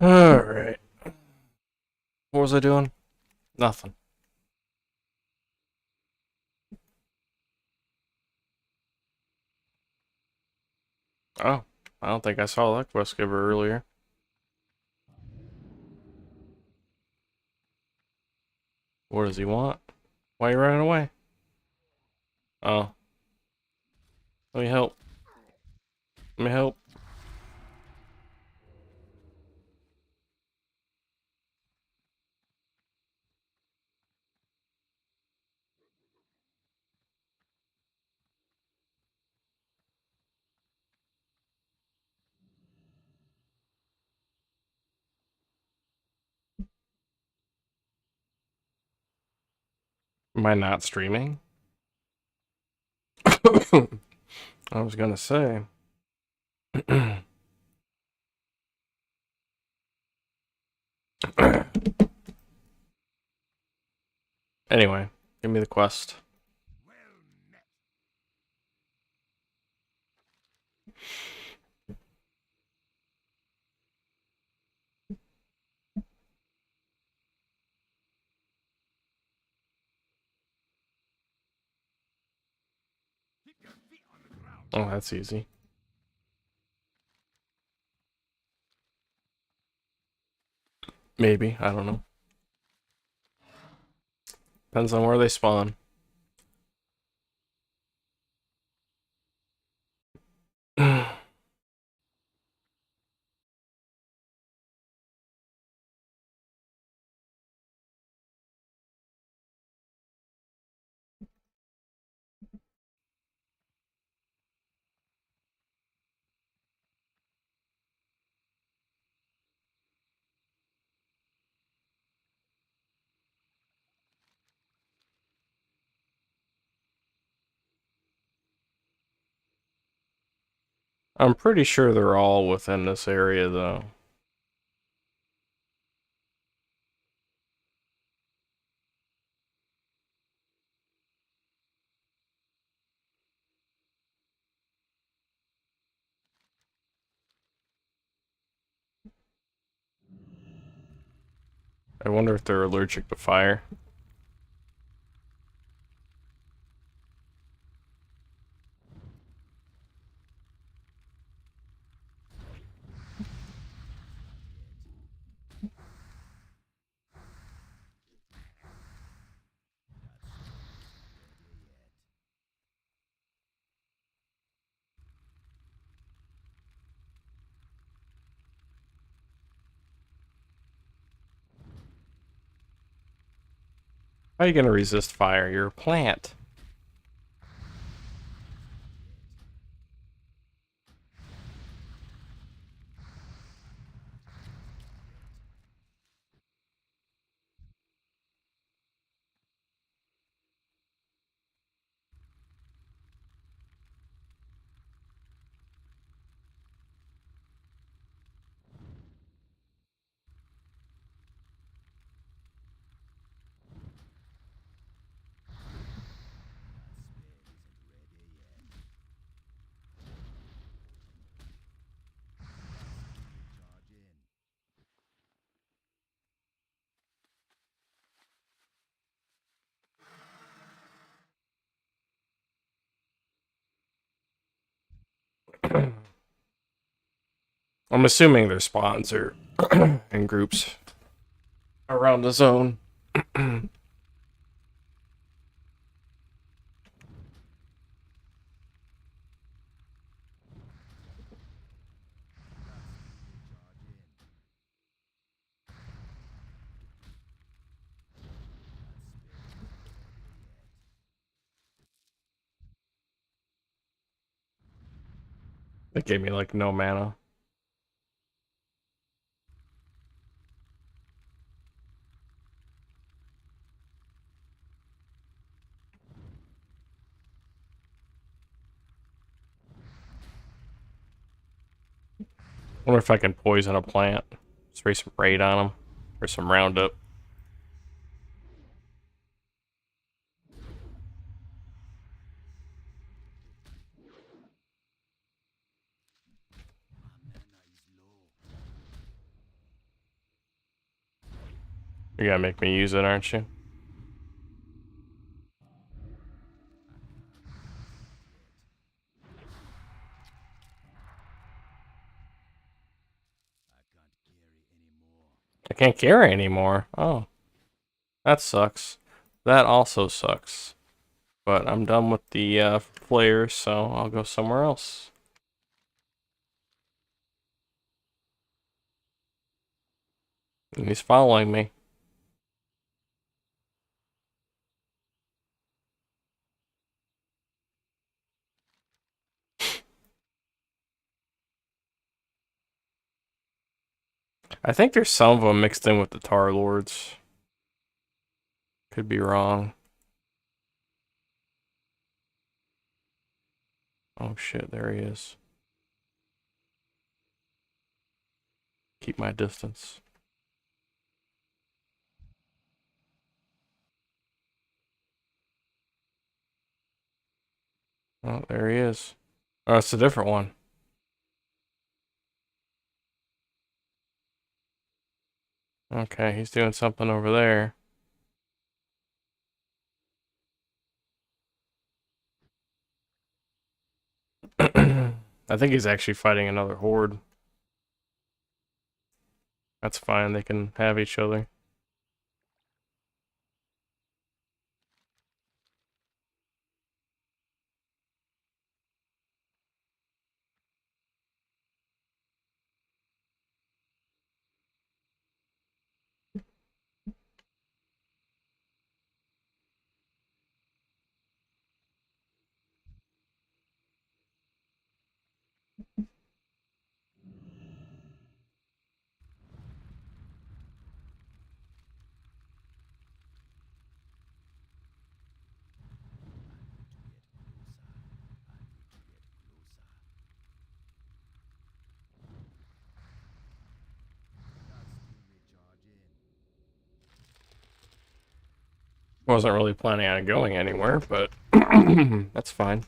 Alright. What was I doing? Nothing. Oh, I don't think I saw that quest giver earlier. What does he want? Why are you running away? Oh, let me help. Let me help. Am I not streaming? I was gonna say. Anyway, give me the quest. Oh, that's easy. Maybe, I don't know. Depends on where they spawn. I'm pretty sure they're all within this area, though. I wonder if they're allergic to fire. How are you gonna resist fire? You're a plant. I'm assuming their spawns are in groups around the zone. It gave me like no mana. Wonder if I can poison a plant. Spray some raid on them. Or some roundup. You're gonna make me use it, aren't you? I can't carry anymore. Oh, that sucks. That also sucks. But I'm done with the flares, so I'll go somewhere else. And he's following me. I think there's some of them mixed in with the Tar Lords. Could be wrong. Oh shit, there he is. Keep my distance. Oh, there he is. Oh, it's a different one. Okay, he's doing something over there. I think he's actually fighting another horde. That's fine, they can have each other. Wasn't really planning on going anywhere, but that's fine.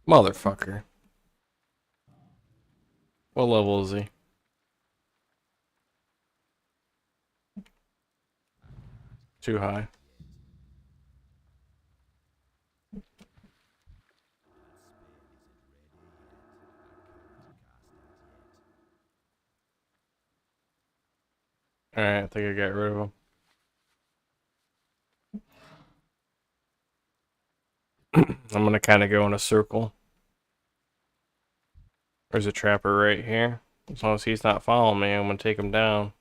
Motherfucker. What level is he? Too high. Alright, I think I got rid of him. I'm gonna kind of go in a circle. There's a trapper right here. As long as he's not following me, I'm gonna take him down.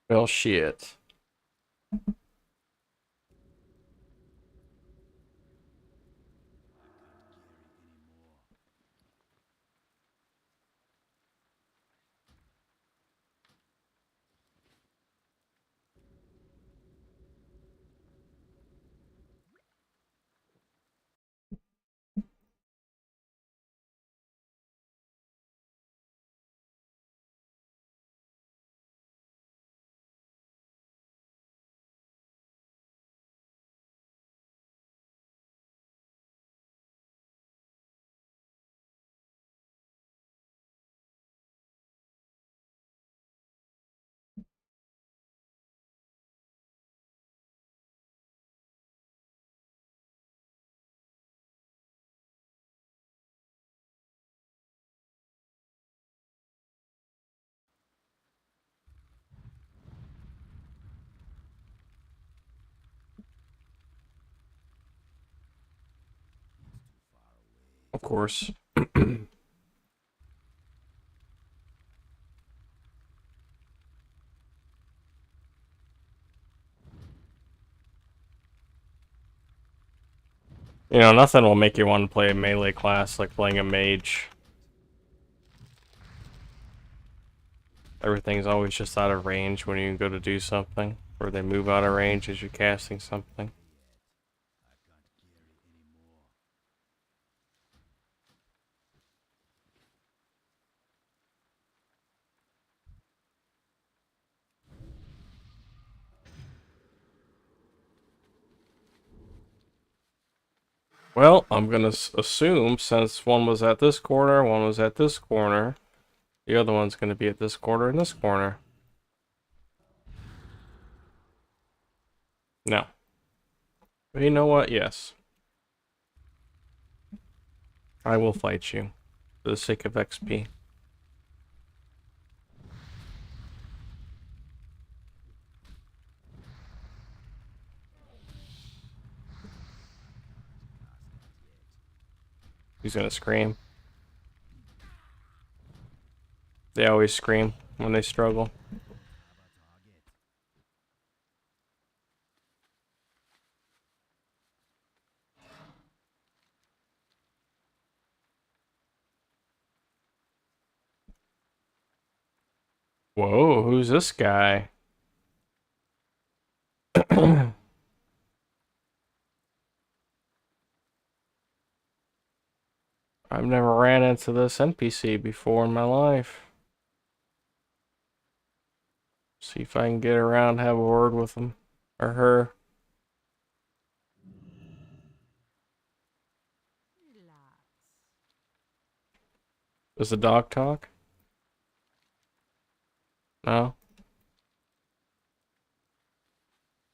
Well, shit. Of course. You know, nothing will make you want to play a melee class like playing a mage. Everything's always just out of range when you go to do something, or they move out of range as you're casting something. Well, I'm gonna assume since one was at this corner, one was at this corner, the other one's gonna be at this corner and this corner. No. But you know what? Yes. I will fight you. For the sake of XP. He's gonna scream. They always scream when they struggle. Whoa, who's this guy? I've never ran into this NPC before in my life. See if I can get around, have a word with him. Or her. Does the dog talk? No?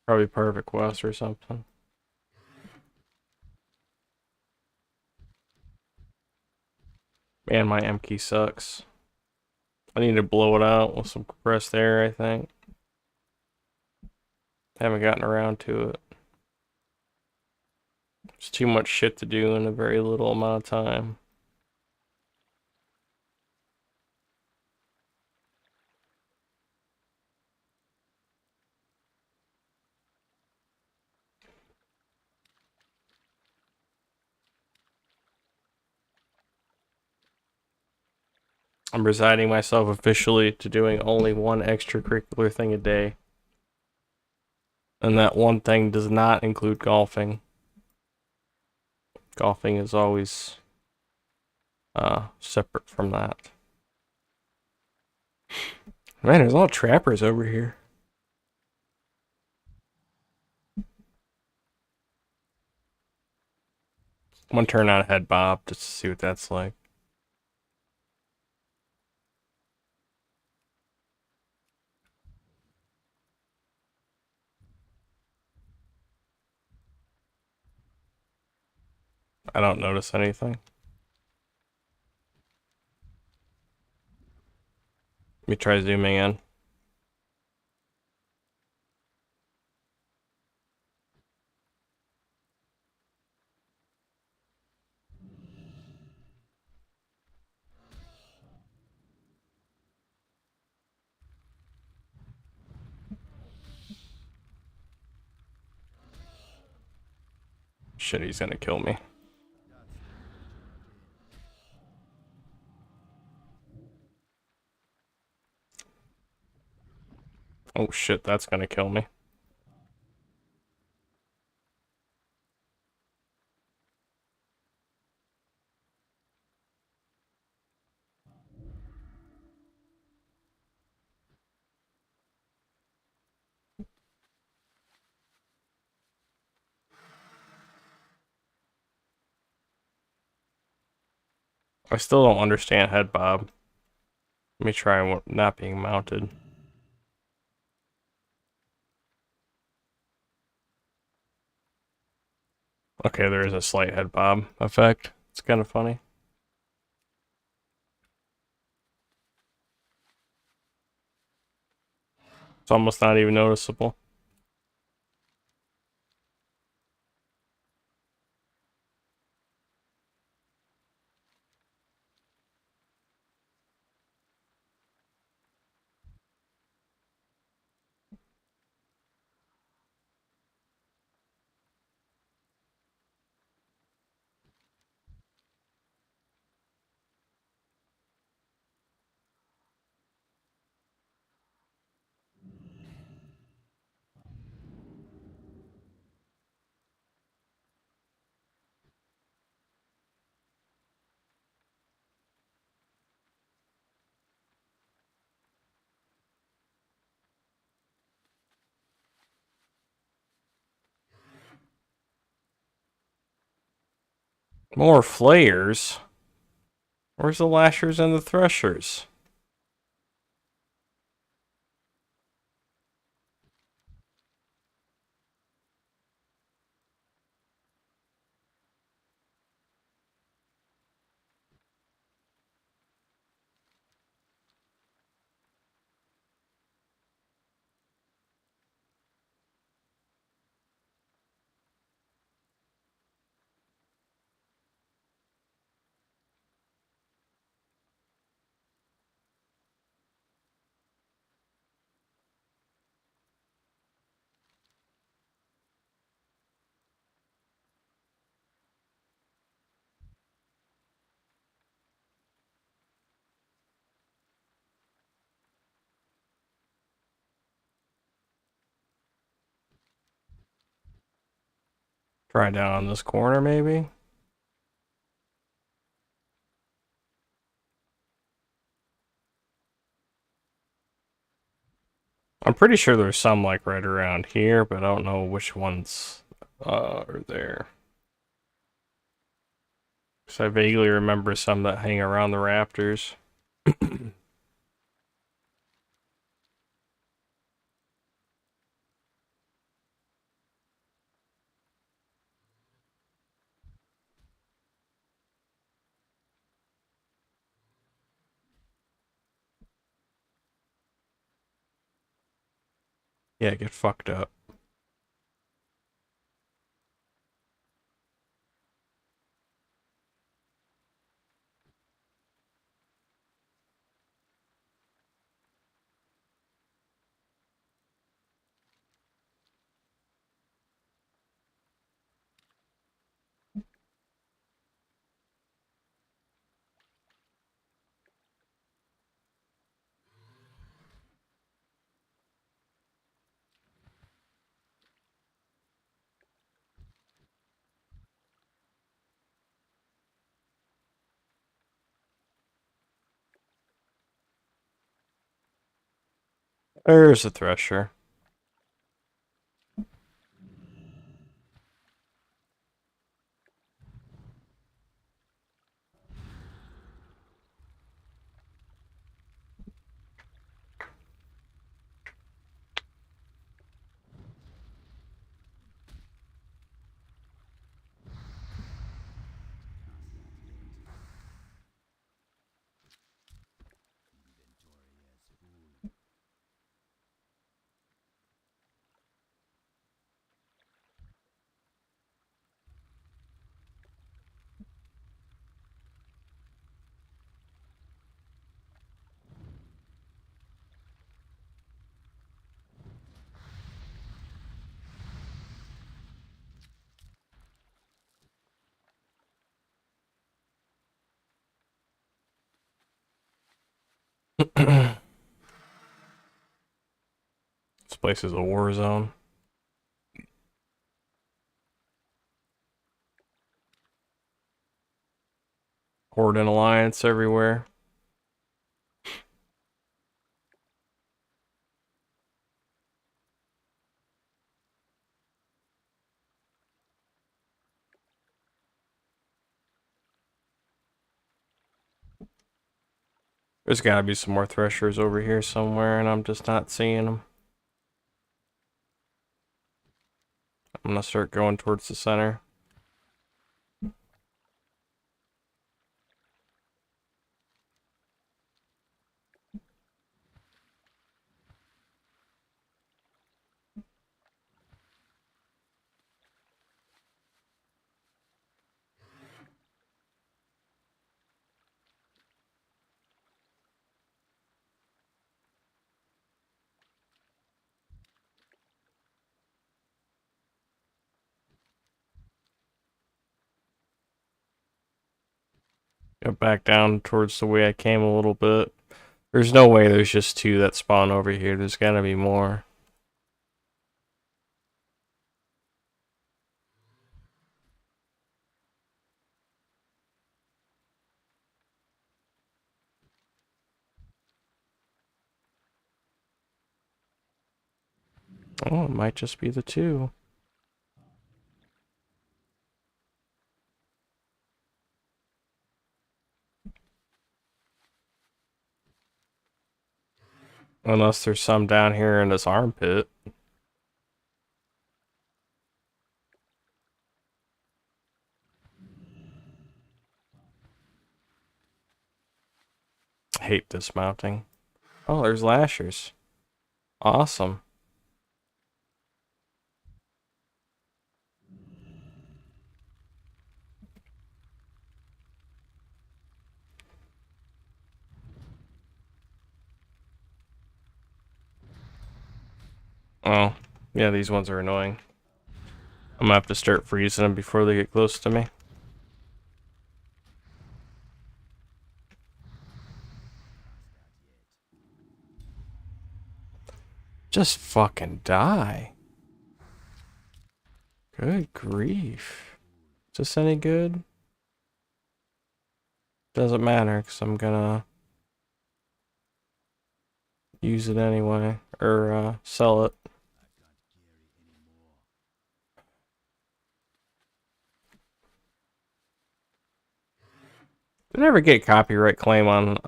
Probably Perfect West or something. Man, my M key sucks. I need to blow it out with some compressed air, I think. Haven't gotten around to it. It's too much shit to do in a very little amount of time. I'm resigning myself officially to doing only one extracurricular thing a day. And that one thing does not include golfing. Golfing is always separate from that. Man, there's a lot of trappers over here. I'm gonna turn on head bob just to see what that's like. I don't notice anything. Let me try zooming in. shit, he's gonna kill me. Oh shit, that's gonna kill me. I still don't understand head bob. Let me try not being mounted. Okay, there is a slight head bob effect. It's kind of funny. It's almost not even noticeable. More flayers? Where's the lashers and the threshers? Try down on this corner, maybe? I'm pretty sure there's some like right around here, but I don't know which ones are there. Because I vaguely remember some that hang around the rafters. Yeah, get fucked up. There's a thresher. place is a war zone. Horde and Alliance everywhere. There's gotta be some more Threshers over here somewhere, and I'm just not seeing them. I'm gonna start going towards the center. Go back down towards the way I came a little bit. There's no way there's just 2 that spawn over here. There's gotta be more. Oh, it might just be the 2. Unless there's some down here in this armpit. I hate dismounting. Oh, there's Lashers. Awesome. Oh, yeah, these ones are annoying. I'm gonna have to start freezing them before they get close to me. Just fucking die. Good grief. Is this any good? Doesn't matter, because I'm gonna use it anyway. Or, sell it. Did I ever get copyright claim on,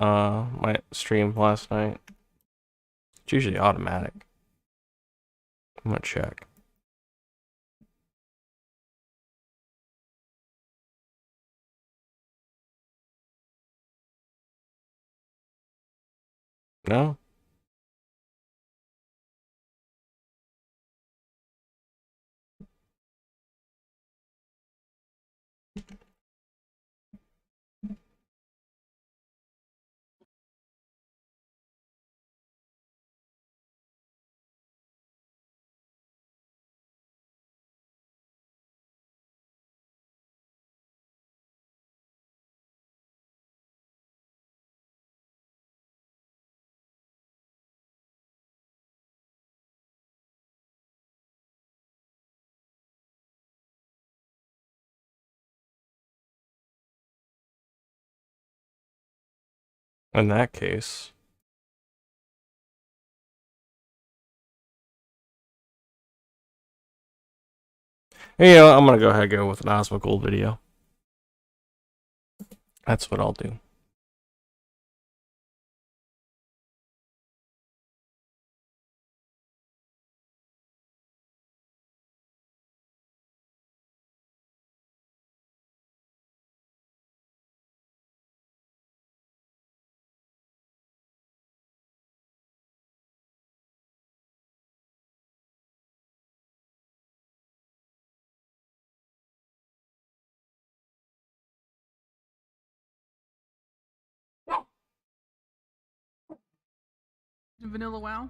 my stream last night? It's usually automatic. I'm gonna check. No? In that case. You know, I'm gonna go ahead and go with an Osmogold video. That's what I'll do. Vanilla WoW,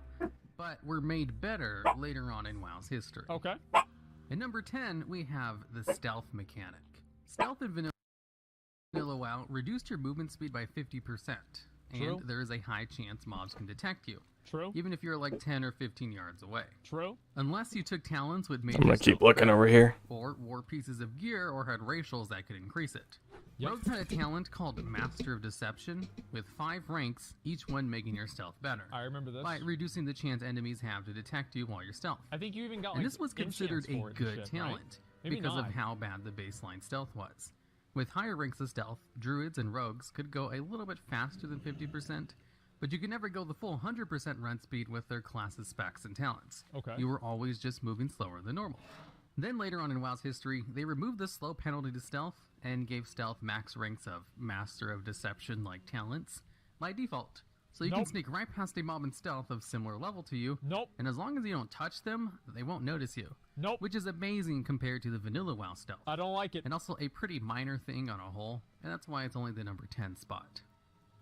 but were made better later on in WoW's history. Okay. At number 10, we have the stealth mechanic. Stealth in Vanilla WoW reduced your movement speed by 50%, and True. there is a high chance mobs can detect you. True. even if you're like 10 or 15 yards away. True. Unless you took talents with Mage I'm gonna keep looking over here. or wore pieces of gear or had racials that could increase it. Yep. Rogues had a talent called Master of Deception, with 5 ranks, each one making your stealth better, I remember this. by reducing the chance enemies have to detect you while you're stealth. I think you even got And like this was considered enchants a for it and good shit, right? talent Maybe because not. of how bad the baseline stealth was. With higher ranks of stealth, druids and rogues could go a little bit faster than 50%, but you could never go the full 100% run speed with their classes, specs, and talents. Okay. You were always just moving slower than normal. Then later on in WoW's history, they removed the slow penalty to stealth and gave stealth max ranks of Master of Deception-like talents by default. So you can Nope. sneak right past a mob in stealth of similar level to you, Nope. and as long as you don't touch them, they won't notice you. Nope. Which is amazing compared to the vanilla WoW stealth. I don't like it. And also a pretty minor thing on a whole, and that's why it's only the number 10 spot.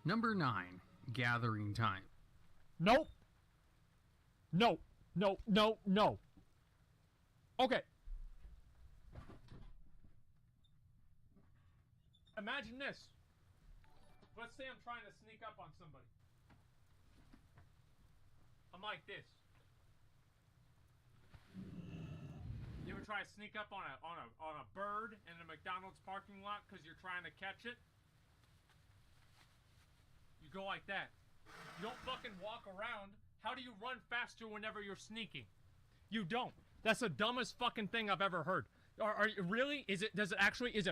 Number 9, Gathering Time. Nope. No. No. No. No. Okay. Imagine this. Let's say I'm trying to sneak up on somebody. I'm like this. You ever try to sneak up on a bird in a McDonald's parking lot because you're trying to catch it? You go like that. You don't fucking walk around. How do you run faster whenever you're sneaking? You don't. That's the dumbest fucking thing I've ever heard. Are you really? Is it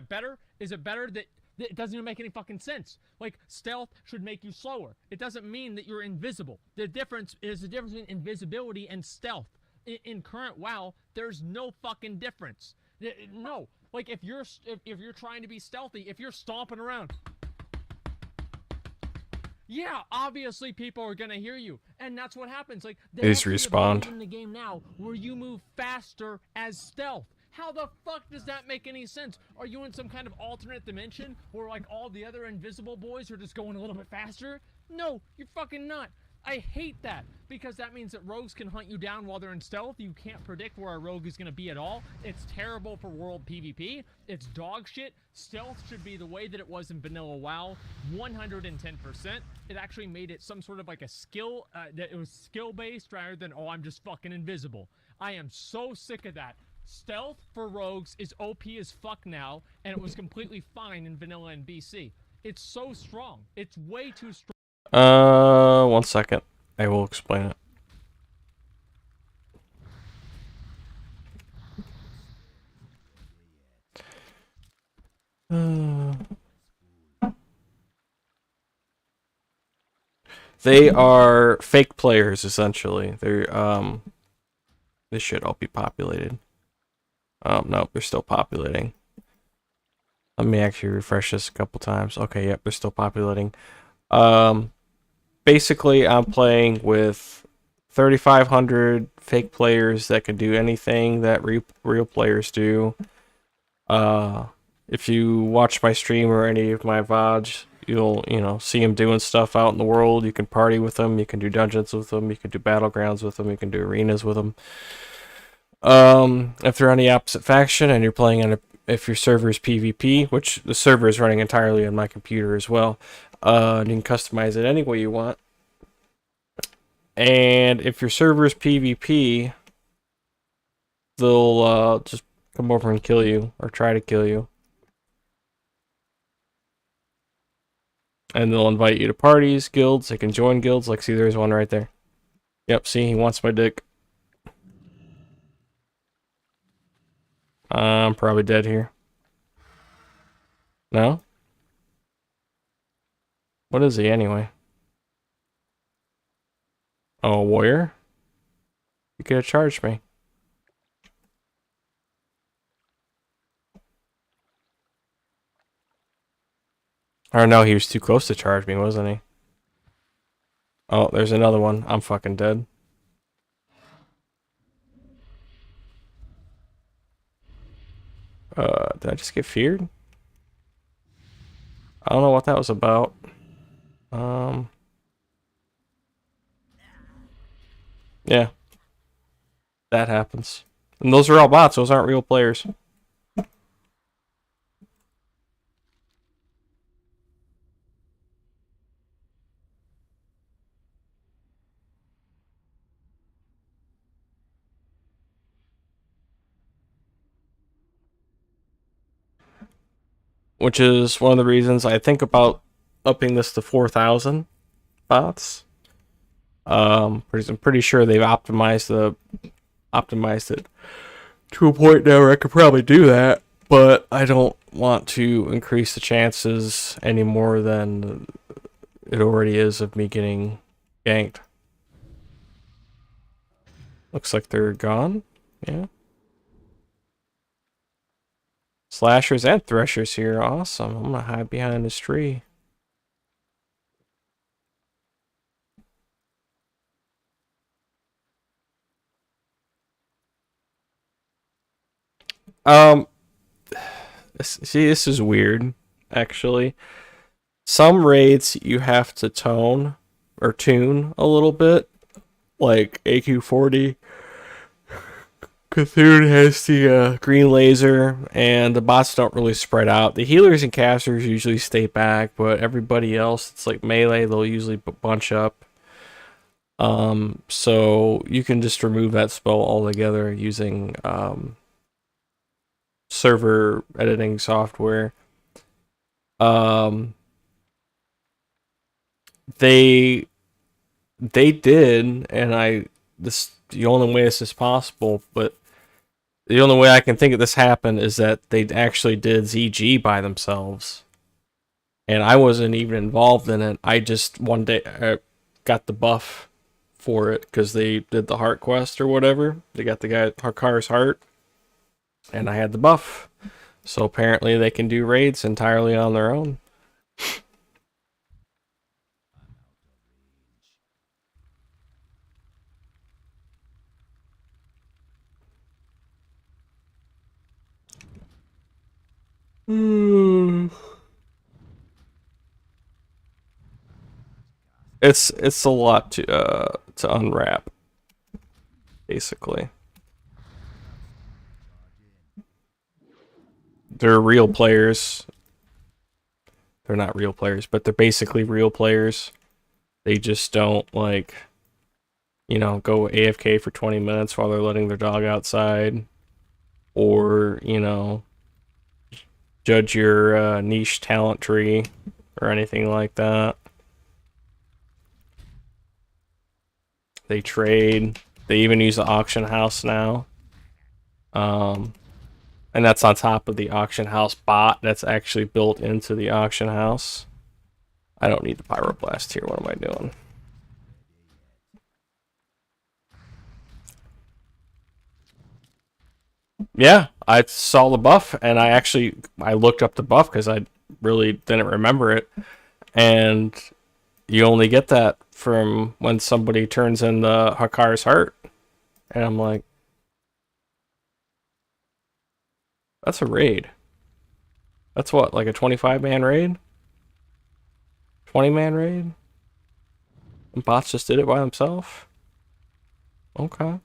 better? Is it better that it doesn't even make any fucking sense? Like, stealth should make you slower. It doesn't mean that you're invisible. The difference between invisibility and stealth. In current WoW, there's no fucking difference. No. Like, if you're trying to be stealthy, if you're stomping around, yeah, obviously people are gonna hear you, and that's what happens. Like, they Please have the respawn. ability in the game now where you move faster as stealth. How the fuck does that make any sense? Are you in some kind of alternate dimension where like all the other invisible boys are just going a little bit faster? No, you're fucking not. I hate that, because that means that rogues can hunt you down while they're in stealth. You can't predict where a rogue is going to be at all. It's terrible for world PvP. It's dog shit. Stealth should be the way that it was in vanilla WoW, 110%. It actually made it some sort of like a skill, that it was skill-based rather than, oh, I'm just fucking invisible. I am so sick of that. Stealth for rogues is OP as fuck now, and it was completely fine in vanilla and BC. It's so strong. It's way too strong. 1 second. I will explain it. They are fake players, essentially. They should all be populated. No, they're still populating. Let me actually refresh this a couple times. Okay, yep, they're still populating. Basically, I'm playing with 3,500 fake players that can do anything that real players do. If you watch my stream or any of my VODs, you'll see them doing stuff out in the world. You can party with them, you can do dungeons with them, you can do battlegrounds with them, you can do arenas with them. If they're on the opposite faction and you're playing on if your server is PvP, which the server is running entirely on my computer as well, you can customize it any way you want. And if your server is PvP, they'll just come over and kill you or try to kill you. And they'll invite you to parties, guilds. They can join guilds. Like, see, there's one right there. Yep, see, he wants my dick. I'm probably dead here. No? What is he anyway? Oh, a warrior? You could have charged me. Or no, he was too close to charge me, wasn't he? Oh, there's another one. I'm fucking dead. Did I just get feared? I don't know what that was about. Yeah. That happens. And those are all bots, those aren't real players. which is one of the reasons I think about upping this to 4,000 bots. I'm pretty sure they've optimized it to a point now where I could probably do that, but I don't want to increase the chances any more than it already is of me getting ganked. Looks like they're gone. Yeah. Slashers and Threshers here. Awesome. I'm gonna hide behind this tree. Um, see, this is weird, actually. Some raids you have to tone or tune a little bit, like AQ40. Cthulhu has the green laser, and the bots don't really spread out. The healers and casters usually stay back, but everybody else, it's like melee, they'll usually bunch up. So you can just remove that spell altogether using server editing software. They did, and the only way this is possible, but the only way I can think of this happen is that they actually did ZG by themselves. And I wasn't even involved in it. I just one day got the buff for it because they did the heart quest or whatever. They got the guy Hakar's heart, and I had the buff. So apparently they can do raids entirely on their own. It's a lot to unwrap, basically. They're real players. They're not real players, but they're basically real players. They just don't, like, you know, go AFK for 20 minutes while they're letting their dog outside, or, you know, judge your niche talent tree or anything like that. They trade. They even use the auction house now. And that's on top of the auction house bot that's actually built into the auction house. I don't need the pyroblast here. What am I doing? Yeah, I saw the buff, and I looked up the buff because I really didn't remember it. And you only get that from when somebody turns in the Hakar's heart. And I'm like, that's a raid. That's what, like a 25-man raid? 20-man raid? And bots just did it by themselves? Okay.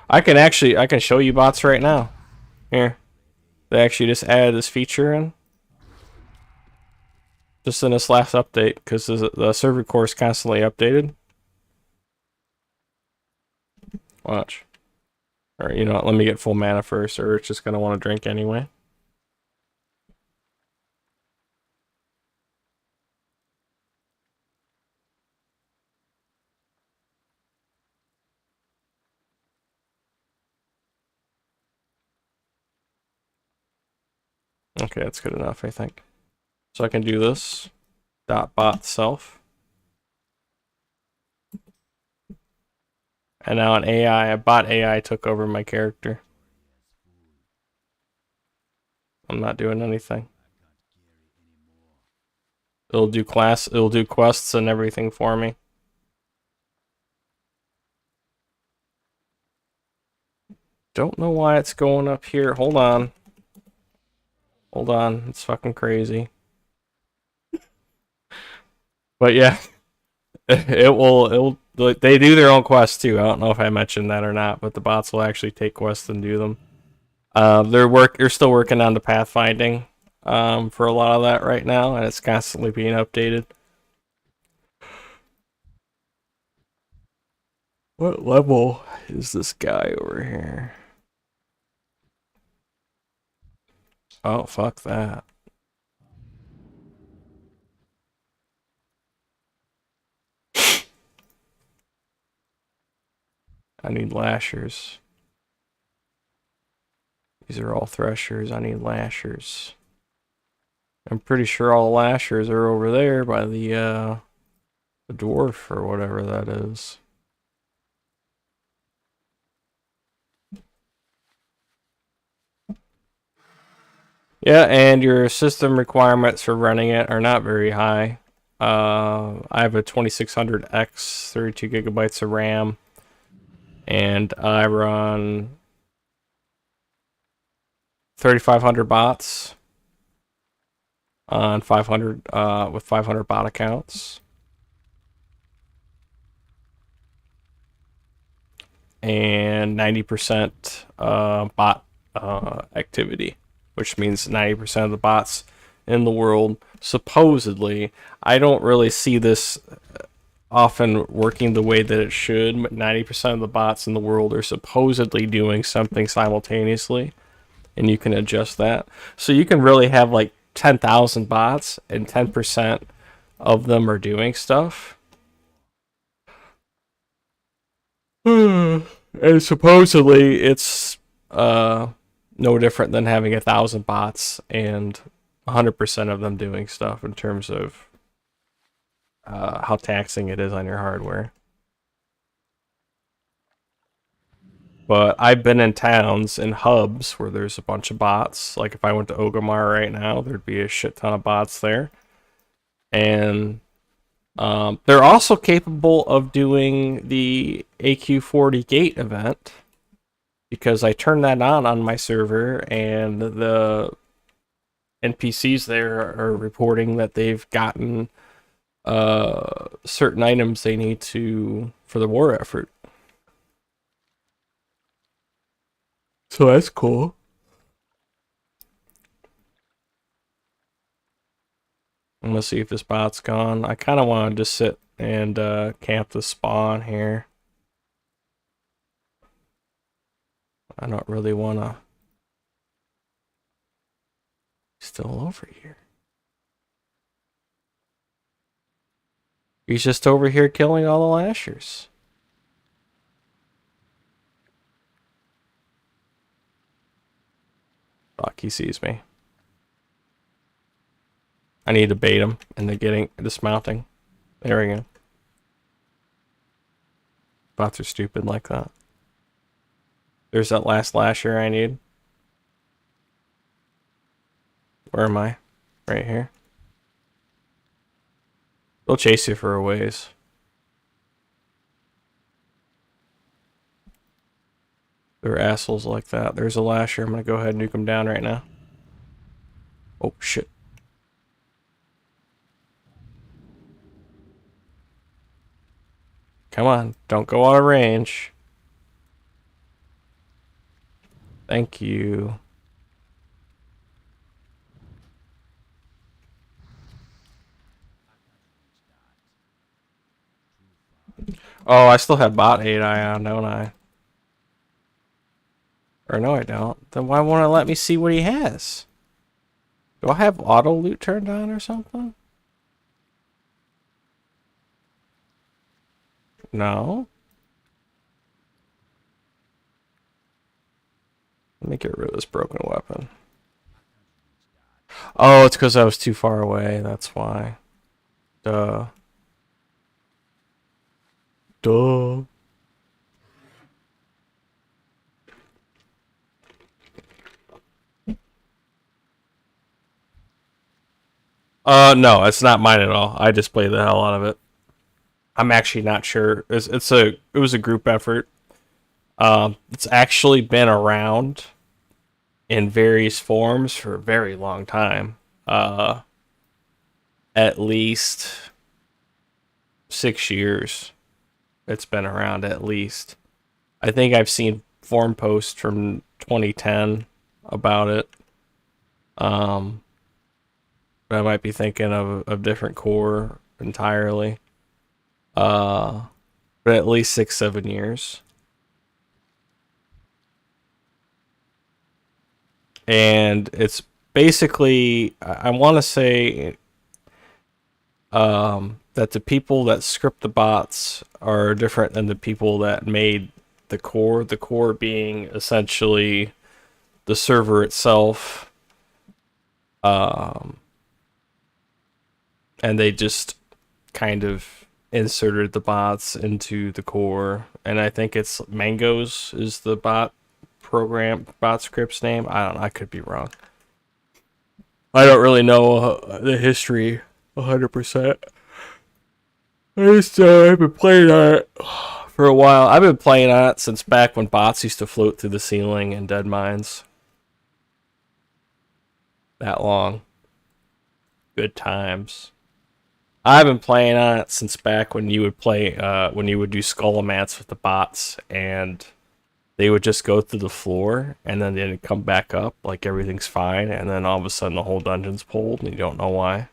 I can show you bots right now. Here. They actually just added this feature in. Just in this last update, because the server core is constantly updated. Watch. Alright, you know what, let me get full mana first, or it's just gonna want to drink anyway. Okay, that's good enough, I think. So I can do this. .bot self. And now a bot AI took over my character. I'm not doing anything. It'll do quests and everything for me. Don't know why it's going up here. Hold on. Hold on. It's fucking crazy. But yeah. They do their own quests too. I don't know if I mentioned that or not, but the bots will actually take quests and do them. They're still working on the pathfinding for a lot of that right now, and it's constantly being updated. What level is this guy over here? Oh, fuck that. I need lashers. These are all threshers. I need lashers. I'm pretty sure all the lashers are over there by the dwarf or whatever that is. Yeah, and your system requirements for running it are not very high. I have a 2600X, 32 gigabytes of RAM, and I run 3,500 bots on 500 with 500 bot accounts, and 90% bot activity, which means 90% of the bots in the world supposedly. I don't really see this often working the way that it should, but 90% of the bots in the world are supposedly doing something simultaneously, and you can adjust that. So you can really have like 10,000 bots and 10% of them are doing stuff. And supposedly it's no different than having 1,000 bots and 100% of them doing stuff in terms of how taxing it is on your hardware. But I've been in towns and hubs where there's a bunch of bots. Like if I went to Ogamar right now, there'd be a shit ton of bots there. And they're also capable of doing the AQ40 gate event, because I turned that on my server, and the NPCs there are reporting that they've gotten certain items they need to for the war effort. So that's cool. I'm gonna see if this bot's gone. I kind of want to just sit and camp the spawn here. I don't really want to. Still over here. He's just over here killing all the lashers. Fuck, he sees me. I need to bait him into dismounting. There we go. Bots are stupid like that. There's that last lasher I need. Where am I? Right here. They'll chase you for a ways. They're assholes like that. There's a lasher. I'm gonna go ahead and nuke him down right now. Oh shit. Come on, don't go out of range. Thank you. Oh, I still have bot 8 eye on, don't I? Or no, I don't. Then why won't it let me see what he has? Do I have auto loot turned on or something? No. Let me get rid of this broken weapon. Oh, it's because I was too far away. That's why. Duh. Duh. No, it's not mine at all. I just play the hell out of it. I'm actually not sure. It was a group effort. It's actually been around in various forms for a very long time. At least 6 years. It's been around at least. I think I've seen forum posts from 2010 about it. But I might be thinking of a different core entirely. but at least 6-7 years. And it's basically, I want to say that the people that script the bots are different than the people that made the core. The core being essentially the server itself. And they just kind of inserted the bots into the core. And I think it's Mangoes is the bot script's name. I don't know. I could be wrong. I don't really know the history 100%. I've been playing on it for a while. I've been playing on it since back when bots used to float through the ceiling in Dead Mines. That long. Good times. I've been playing on it since back when you would play, when you would do Skullomats with the bots, and they would just go through the floor, and then they'd come back up like everything's fine, and then all of a sudden the whole dungeon's pulled, and you don't know why.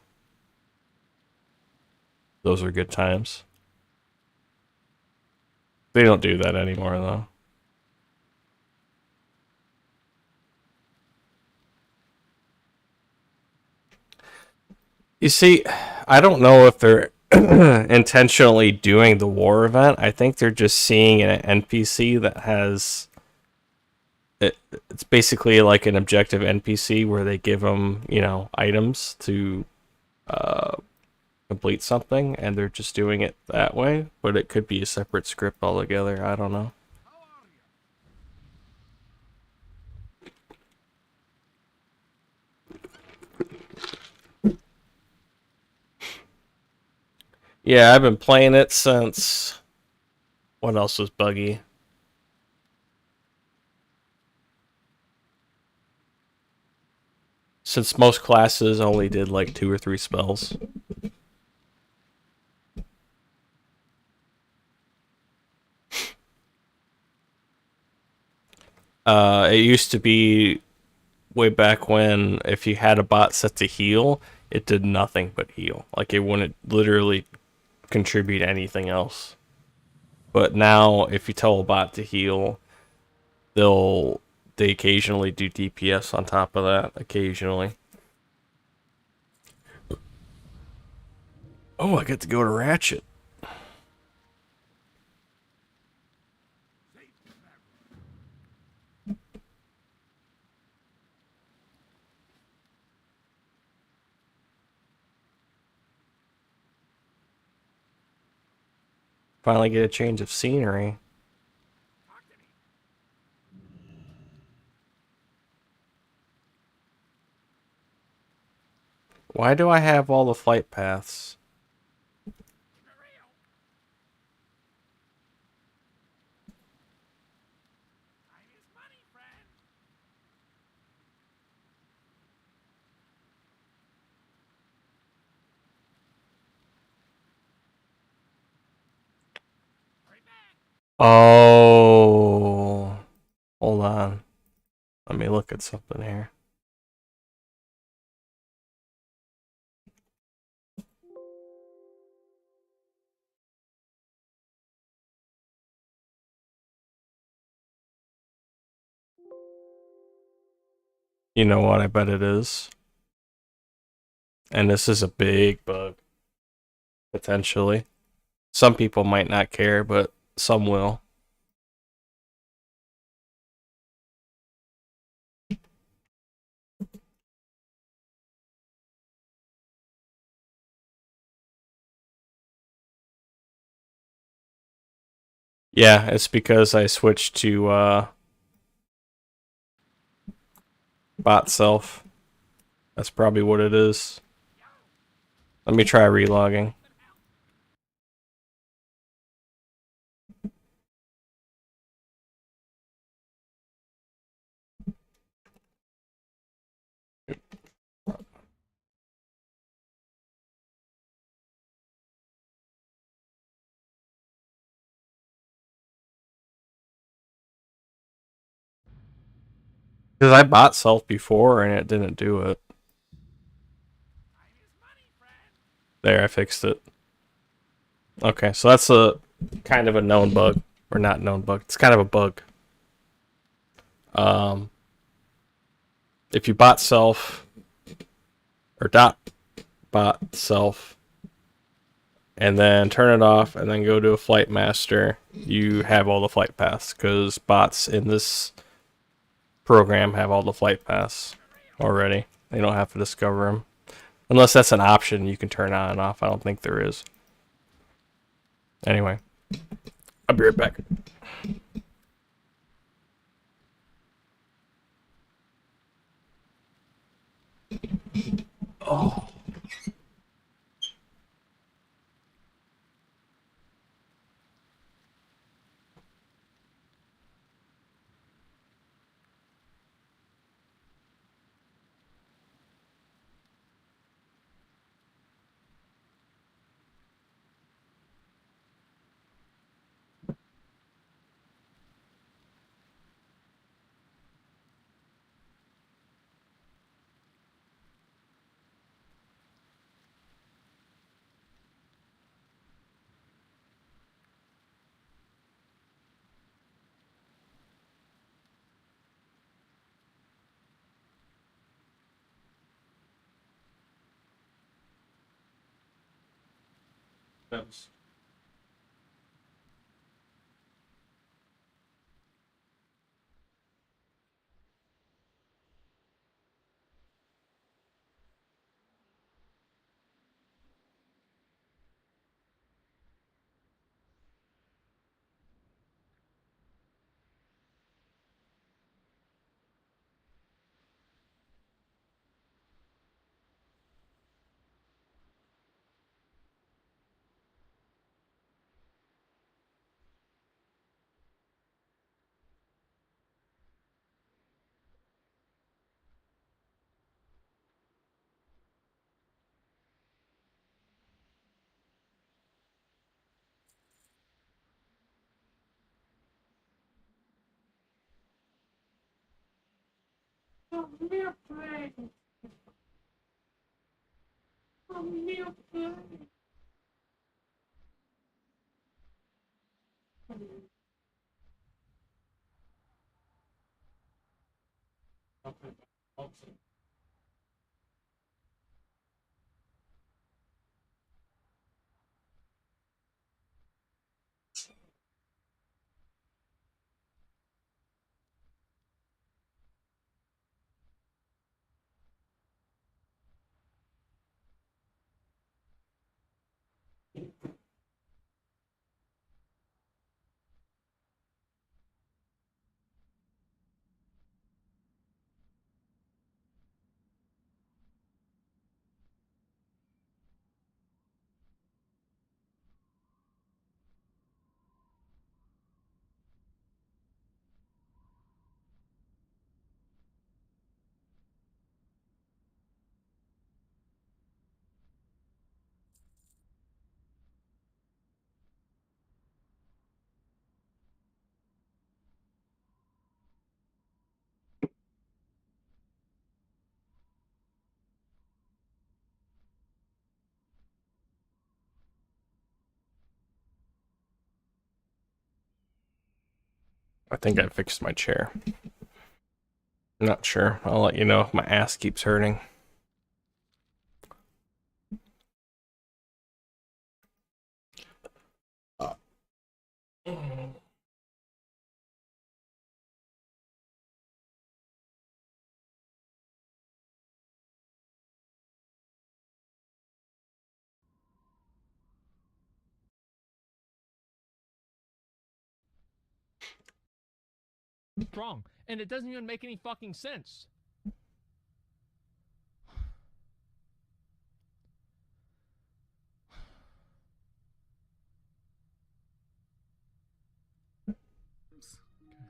Those are good times. They don't do that anymore, though. You see, I don't know if they're intentionally doing the war event. I think they're just seeing an NPC that has... It's basically like an objective NPC where they give them, you know, items to complete something, and they're just doing it that way. But it could be a separate script altogether. I don't know. Yeah, I've been playing it since... What else was buggy? Since most classes only did like 2 or 3 spells. It used to be way back when if you had a bot set to heal, it did nothing but heal. Like it wouldn't literally contribute anything else. But now if you tell a bot to heal, they occasionally do DPS on top of that, occasionally. Oh, I get to go to Ratchet. Finally get a change of scenery. Why do I have all the flight paths? Oh, hold on. Let me look at something here. You know what? I bet it is. And this is a big bug. Potentially. Some people might not care, but some will. Yeah, it's because I switched to bot self. That's probably what it is. Let me try relogging. Because I bought self before and it didn't do it. There, I fixed it. Okay, so that's kind of a known bug, or not known bug. It's kind of a bug. If you bot self or dot bot self and then turn it off and then go to a flight master, you have all the flight paths because bots in this program have all the flight paths already. They don't have to discover them. Unless that's an option you can turn on and off. I don't think there is. Anyway, I'll be right back. Oh. Oops. I think I fixed my chair. Not sure. I'll let you know if my ass keeps hurting. Strong, and it doesn't even make any fucking sense.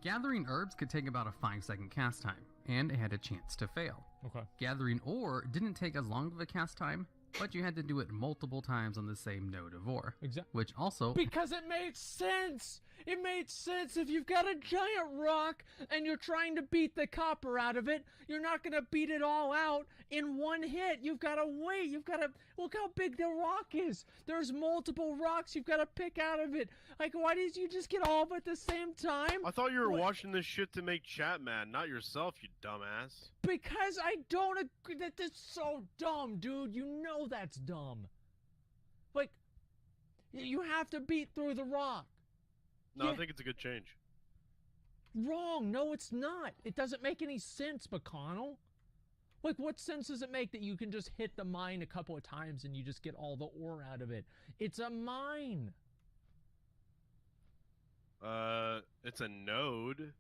Gathering herbs could take about a 5-second cast time, and it had a chance to fail. Okay. Gathering ore didn't take as long of a cast time, but you had to do it multiple times on the same node of ore. Exactly. Which also... Because it made sense! It made sense! If you've got a giant rock and you're trying to beat the copper out of it, you're not gonna beat it all out in one hit. You've gotta wait. You've gotta Look how big the rock is. There's multiple rocks you've got to pick out of it. Like, why did you just get all of it at the same time? I thought you were What? watching this shit to make chat mad, not yourself, you dumbass. Because I don't agree. That's so dumb, dude. You know that's dumb. Like, you have to beat through the rock. No, Yeah. I think it's a good change. Wrong. No, it's not. It doesn't make any sense, McConnell. Like, what sense does it make that you can just hit the mine a couple of times and you just get all the ore out of it? It's a mine. It's a node.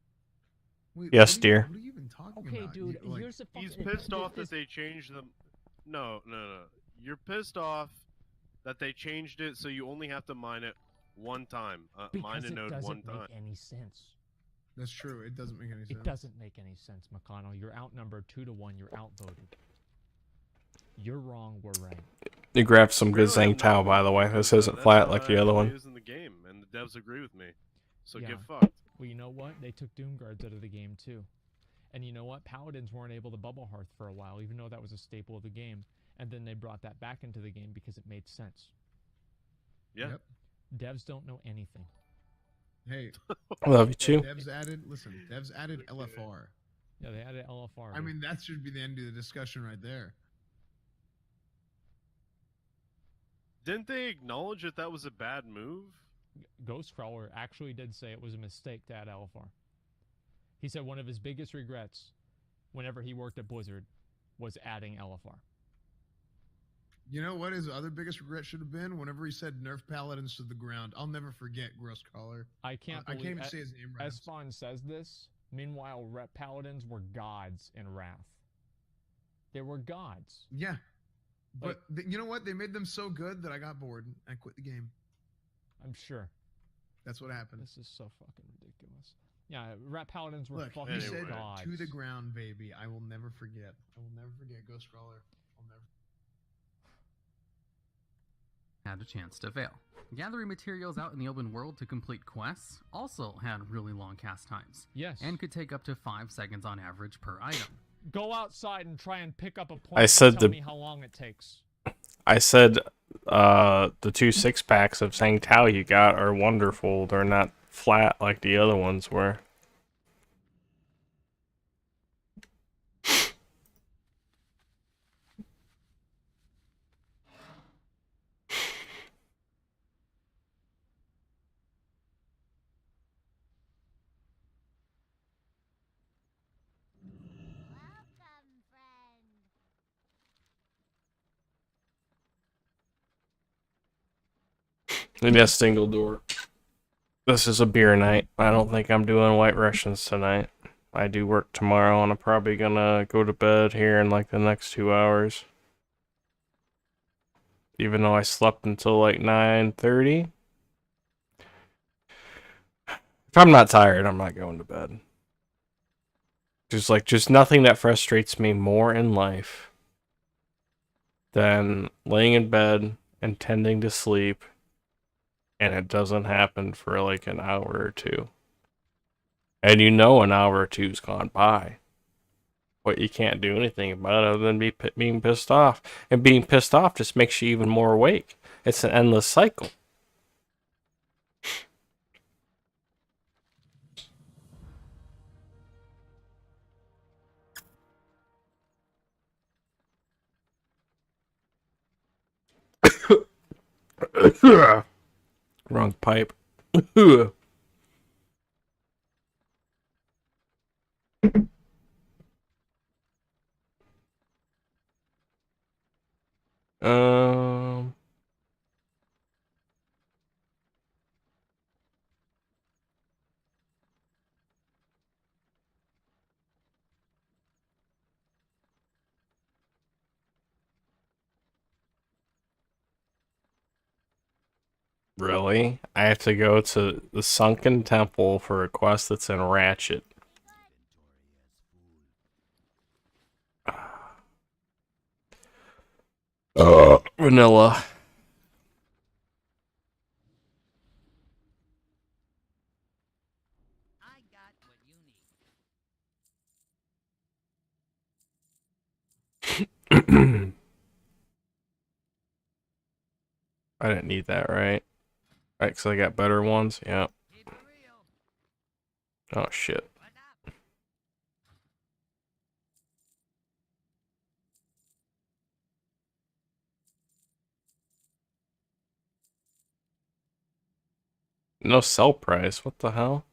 Wait, Yes, what dear. What are you even talking Okay, about? dude, You, like, here's the fucking... He's pissed off this- that they changed them. No. You're pissed off that they changed it so you only have to mine it one time. Mine Because a it node one doesn't time. make any sense. That's true. It doesn't make any sense. It doesn't make any sense, McConnell. You're outnumbered 2-1. You're outvoted. You're wrong. We're right. You grabbed some good Really, I'm Zhang Tao, not by the way. This wrong. isn't That's flat how like it the other one. is in the game, and the devs agree with me. So Yeah. get fucked. Well, you know what? They took Doom Guards out of the game, too. And you know what? Paladins weren't able to bubble hearth for a while, even though that was a staple of the game. And then they brought that back into the game because it made sense. Yeah. Yep. Devs don't know anything. Hey, Love you too. devs added LFR. Yeah, they added LFR. I mean, that should be the end of the discussion right there. Didn't they acknowledge that that was a bad move? Ghostcrawler actually did say it was a mistake to add LFR. He said one of his biggest regrets whenever he worked at Blizzard was adding LFR. You know what his other biggest regret should have been? Whenever he said nerf paladins to the ground. I'll never forget Gross Collar. I can't I believe can't even say his name right. Esfon says this. Meanwhile, Rep Paladins were gods in Wrath. They were gods. Yeah. But you know what? They made them so good that I got bored. I quit the game. I'm sure. That's what happened. This is so fucking ridiculous. Yeah, Rep Paladins were Look, fucking he said gods. to the ground, baby. I will never forget. I will never forget Ghost Crawler. I'll never. Had a chance to fail. Gathering materials out in the open world to complete quests also had really long cast times, Yes. and could take up to 5 seconds on average per item. Go outside and try and pick up a point. I said and tell the- me how long it takes. I said the 2 6-packs of Zhang Tao you got are wonderful. They're not flat like the other ones were. Maybe a single door. This is a beer night. I don't think I'm doing White Russians tonight. I do work tomorrow, and I'm probably gonna go to bed here in like the next 2 hours. Even though I slept until like 9:30. If I'm not tired, I'm not going to bed. Just nothing that frustrates me more in life than laying in bed and tending to sleep, and it doesn't happen for like an hour or two. And you know an hour or two's gone by. But you can't do anything about it other than being pissed off. And being pissed off just makes you even more awake. It's an endless cycle. Wrong pipe. Um. Really? I have to go to the Sunken Temple for a quest that's in Ratchet. Vanilla. I got what you need. I didn't need that, right? Right, because I got better ones. Yeah. Oh, shit. No sell price. What the hell?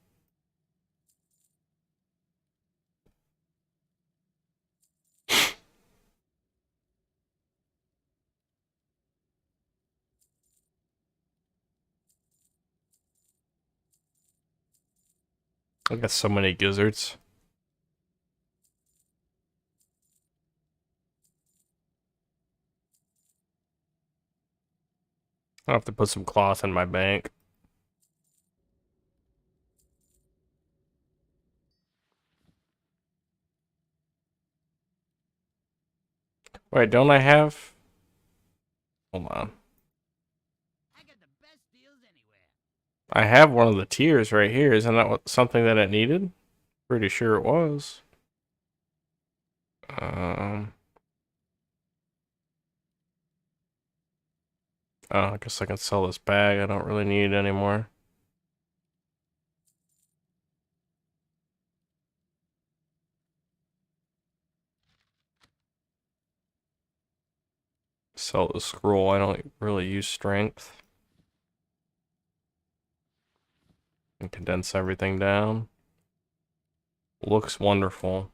I got so many gizzards. I'll have to put some cloth in my bank. Wait, don't I have... Hold on. I have one of the tiers right here. Isn't that something that it needed? Pretty sure it was. Oh, I guess I can sell this bag. I don't really need it anymore. Sell the scroll. I don't really use strength. And condense everything down. Looks wonderful.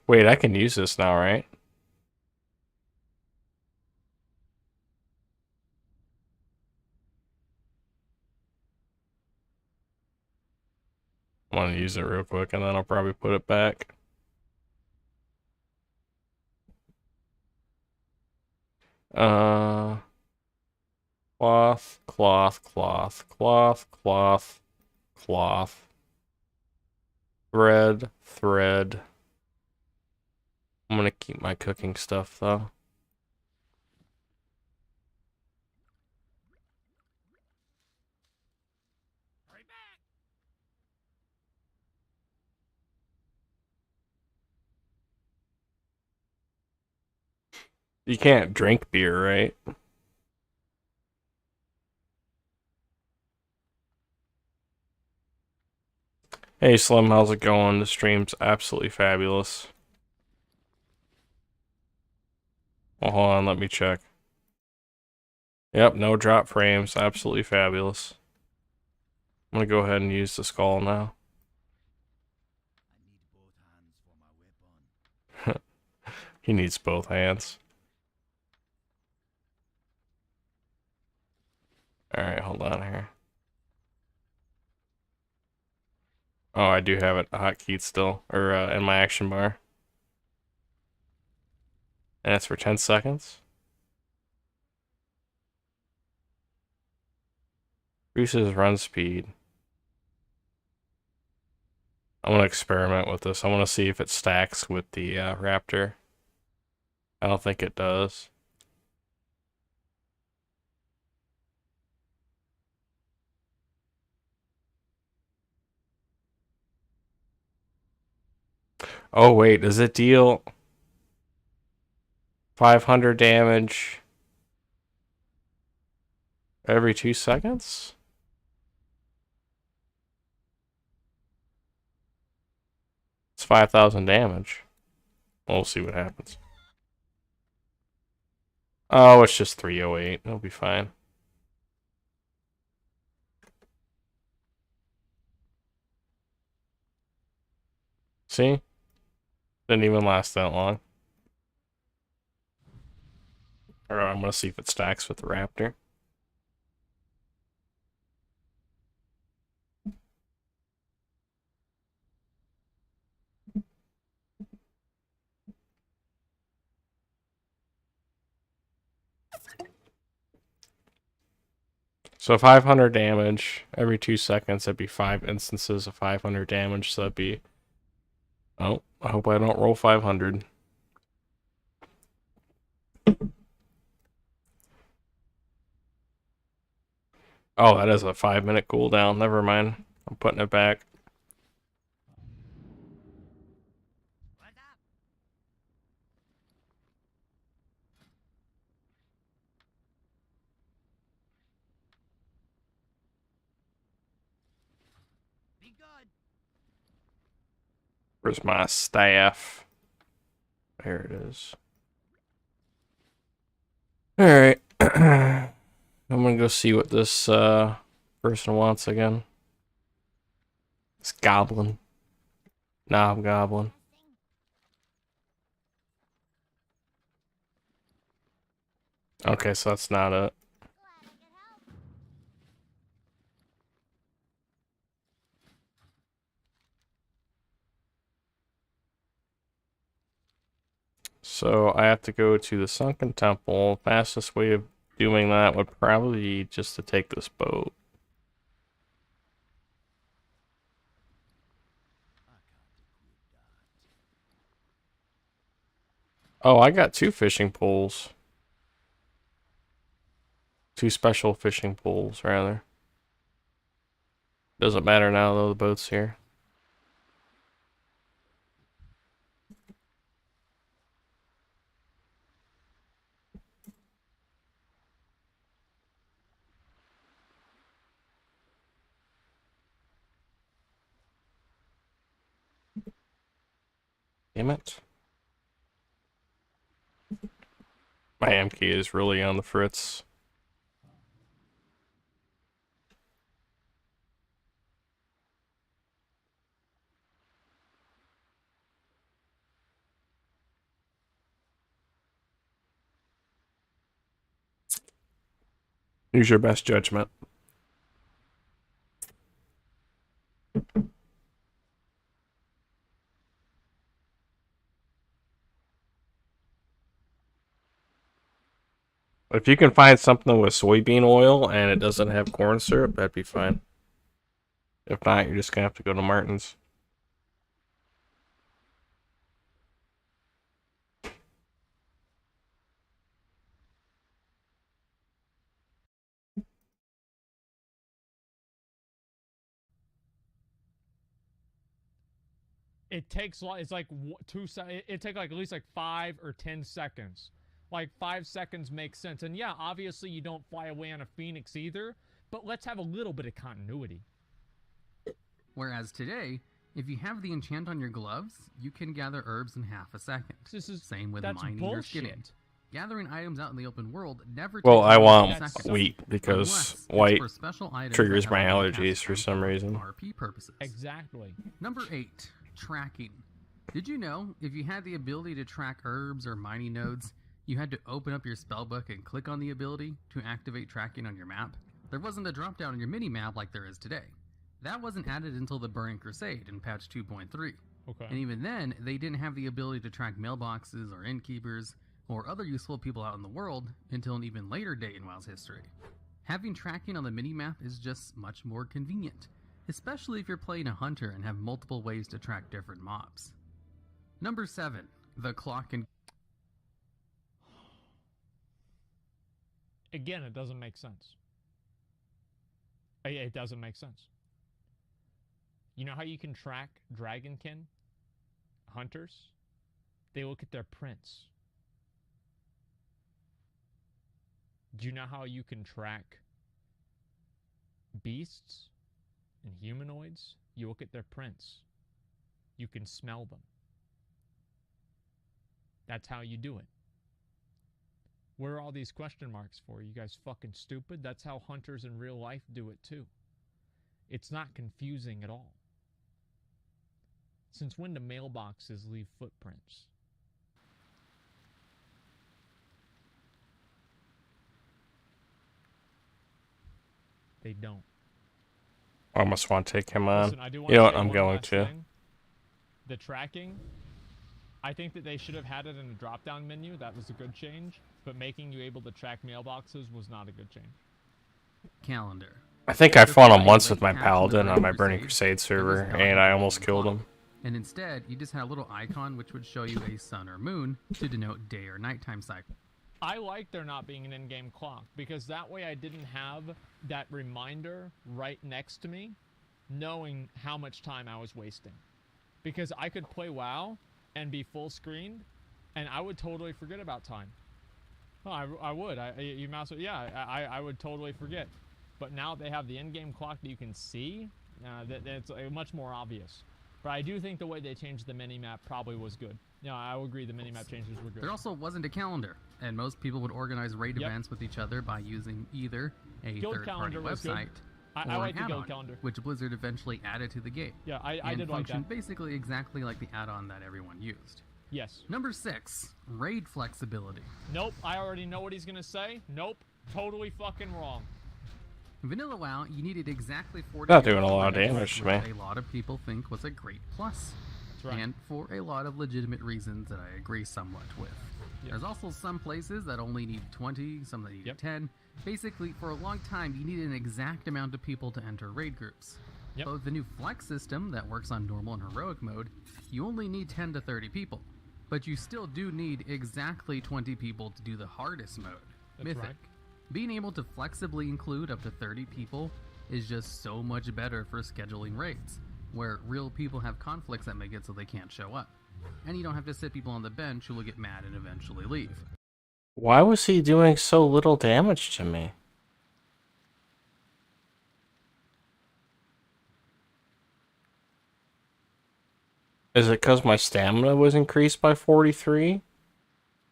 Wait, I can use this now, right? I'm gonna use it real quick and then I'll probably put it back. Cloth, cloth, cloth, cloth, cloth, cloth. Thread, thread. I'm gonna keep my cooking stuff though. You can't drink beer, right? Hey Slim, how's it going? The stream's absolutely fabulous. Well, hold on, let me check. Yep, no drop frames, absolutely fabulous. I'm gonna go ahead and use the skull now. He needs both hands. Alright, hold on here. Oh, I do have it hotkeyed still, or in my action bar. And it's for 10 seconds. Increases run speed. I want to experiment with this. I want to see if it stacks with the Raptor. I don't think it does. Oh wait, does it deal 500 damage every 2 seconds? It's 5,000 damage. We'll see what happens. Oh, it's just 308. It'll be fine. See? Didn't even last that long. Alright, I'm gonna see if it stacks with the Raptor. So 500 damage every 2 seconds. That'd be 5 instances of 500 damage. So that'd be... Oh, I hope I don't roll 500. Oh, that is a 5-minute cooldown. Never mind. I'm putting it back. Where's my staff? There it is. Alright. I'm gonna go see what this person wants again. It's Goblin. Knob Goblin. Okay, so that's not it. So I have to go to the Sunken Temple. Fastest way of doing that would probably be just to take this boat. Oh, I got 2 fishing poles. 2 special fishing poles, rather. Doesn't matter now, though, the boat's here. Damn it. My M key is really on the fritz. Use your best judgment. If you can find something with soybean oil and it doesn't have corn syrup, that'd be fine. If not, you're just gonna have to go to Martin's. It takes it's like 2 seconds. It takes like at least like 5 or 10 seconds. Like 5 seconds makes sense. And yeah, obviously you don't fly away on a phoenix either, but let's have a little bit of continuity. Whereas today, if you have the enchant on your gloves, you can gather herbs in half a second. Same with that's mining bullshit. or skinning. Gathering items out in the open world never Well, takes I more want than a second. wheat because Unless it's white for special items triggers that my have been allergies cast for down some reason. RP purposes. Exactly. Number 8, tracking. Did you know if you had the ability to track herbs or mining nodes, you had to open up your spellbook and click on the ability to activate tracking on your map? There wasn't a drop down on your mini map like there is today. That wasn't added until the Burning Crusade in patch 2.3. Okay. And even then, they didn't have the ability to track mailboxes or innkeepers or other useful people out in the world until an even later date in WoW's history. Having tracking on the minimap is just much more convenient, especially if you're playing a hunter and have multiple ways to track different mobs. Number 7, the clock and... Again, it doesn't make sense. It doesn't make sense. You know how you can track dragonkin hunters? They look at their prints. Do you know how you can track beasts and humanoids? You look at their prints. You can smell them. That's how you do it. Where are all these question marks for? You guys fucking stupid? That's how hunters in real life do it too. It's not confusing at all. Since when do mailboxes leave footprints? They don't. I almost want to take him on. Listen, I do You know what? say I'm one going last to. thing. The tracking, I think that they should have had it in a drop-down menu. That was a good change. But making you able to track mailboxes was not a good change. calendar. I think I fought him Before once late with my patch in the paladin on my Burning Burning Crusade there was server, not and a I almost golden killed clock. him. And instead, you just had a little icon which would show you a sun or moon to denote day or nighttime cycle. I like there not being an in-game clock, because that way I didn't have that reminder right next to me knowing how much time I was wasting. Because I could play WoW and be full screened and I would totally forget about time. Oh, I would. You mouse. Yeah, I would totally forget. But now they have the in-game clock that you can see. That's much more obvious. But I do think the way they changed the mini-map probably was good. Yeah, I would agree the mini-map changes were good. There also wasn't a calendar, and most people would organize raid events with each other by using either a Guild third-party calendar was good. website I or like an the guild add-on, calendar. which Blizzard eventually added to the game. Yeah, I and did like functioned that. basically exactly like the add-on that everyone used. Yes. Number 6, raid flexibility. Nope, I already know what he's gonna say. Nope, totally fucking wrong. In Vanilla WoW, you needed exactly 40 Not doing a lot of raids, damage to which me. a lot of people think was a great plus. That's right. And for a lot of legitimate reasons that I agree somewhat with. Yep. There's also some places that only need 20, some that need Yep. 10. Basically, for a long time, you needed an exact amount of people to enter raid groups. Yep. But with the new flex system that works on normal and heroic mode, you only need 10 to 30 people. But you still do need exactly 20 people to do the hardest mode, That's Mythic. right. Being able to flexibly include up to 30 people is just so much better for scheduling raids, where real people have conflicts that make it so they can't show up. And you don't have to sit people on the bench who will get mad and eventually leave. Why was he doing so little damage to me? Is it because my stamina was increased by 43?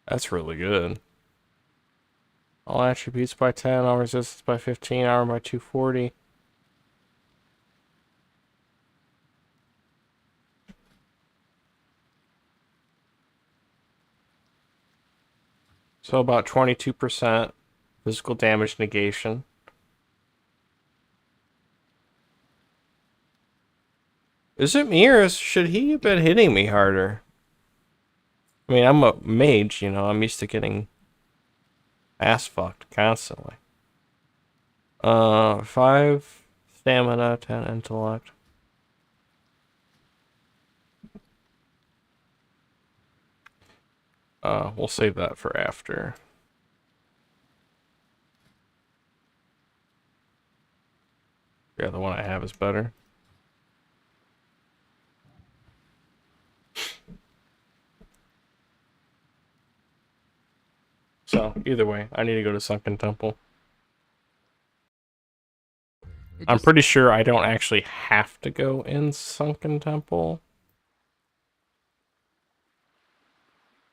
That's really good. All attributes by 10, all resistance by 15, armor by 240. So about 22% physical damage negation. Is it me, or should he have been hitting me harder? I mean, I'm a mage, you know, I'm used to getting ass fucked constantly. 5 stamina, 10 intellect. We'll save that for after. Yeah, the one I have is better. So, either way, I need to go to Sunken Temple. I'm pretty sure I don't actually have to go in Sunken Temple.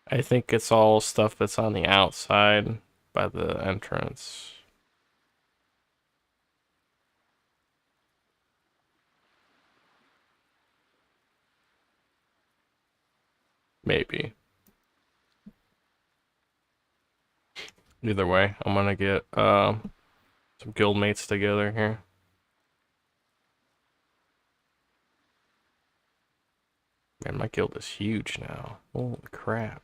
I think it's all stuff that's on the outside by the entrance. Maybe. Either way, I'm gonna get some guildmates together here. Man, my guild is huge now. Holy crap.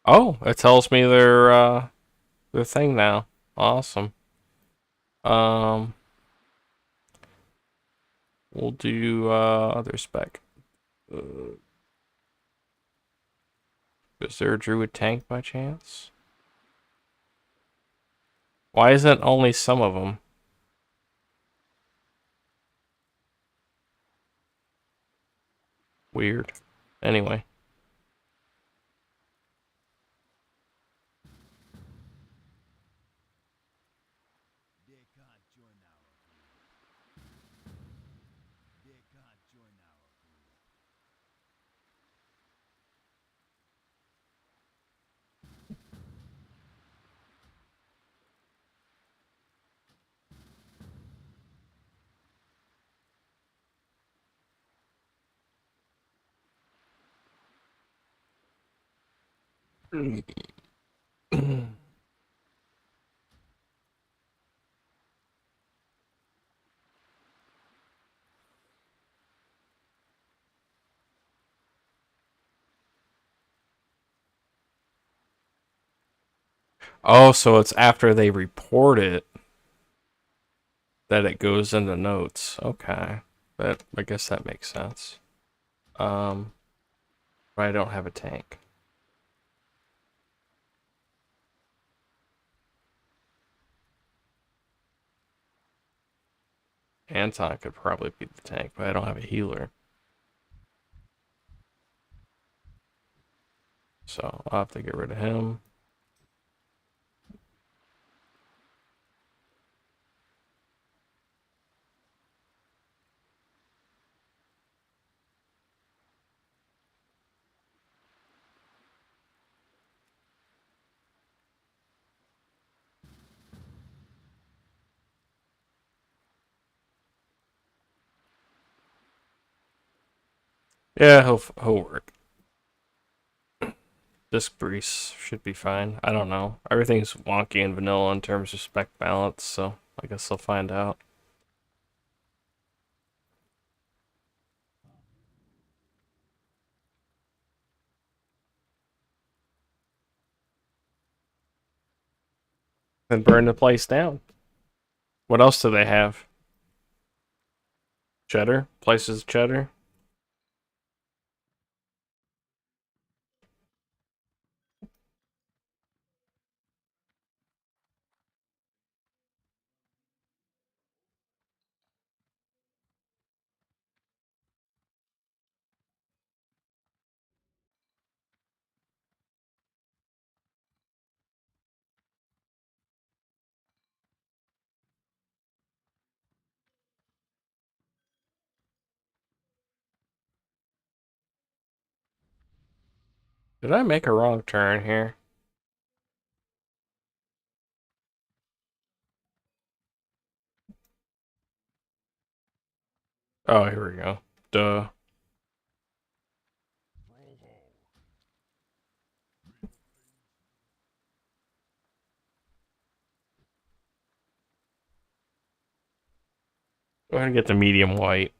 Oh, it tells me their thing now. Awesome. We'll do other spec. Is there a druid tank by chance? Why isn't only some of them? Weird. Anyway. Oh, so it's after they report it that it goes in the notes. Okay. I guess that makes sense. But I don't have a tank. Anton could probably beat the tank, but I don't have a healer. So I'll have to get rid of him. Yeah, he'll work. Disc Breeze should be fine. I don't know. Everything's wonky and vanilla in terms of spec balance, so I guess I'll find out. Then burn the place down. What else do they have? Cheddar? Places cheddar? Did I make a wrong turn here? Oh, here we go. Duh. Go ahead and get the medium white.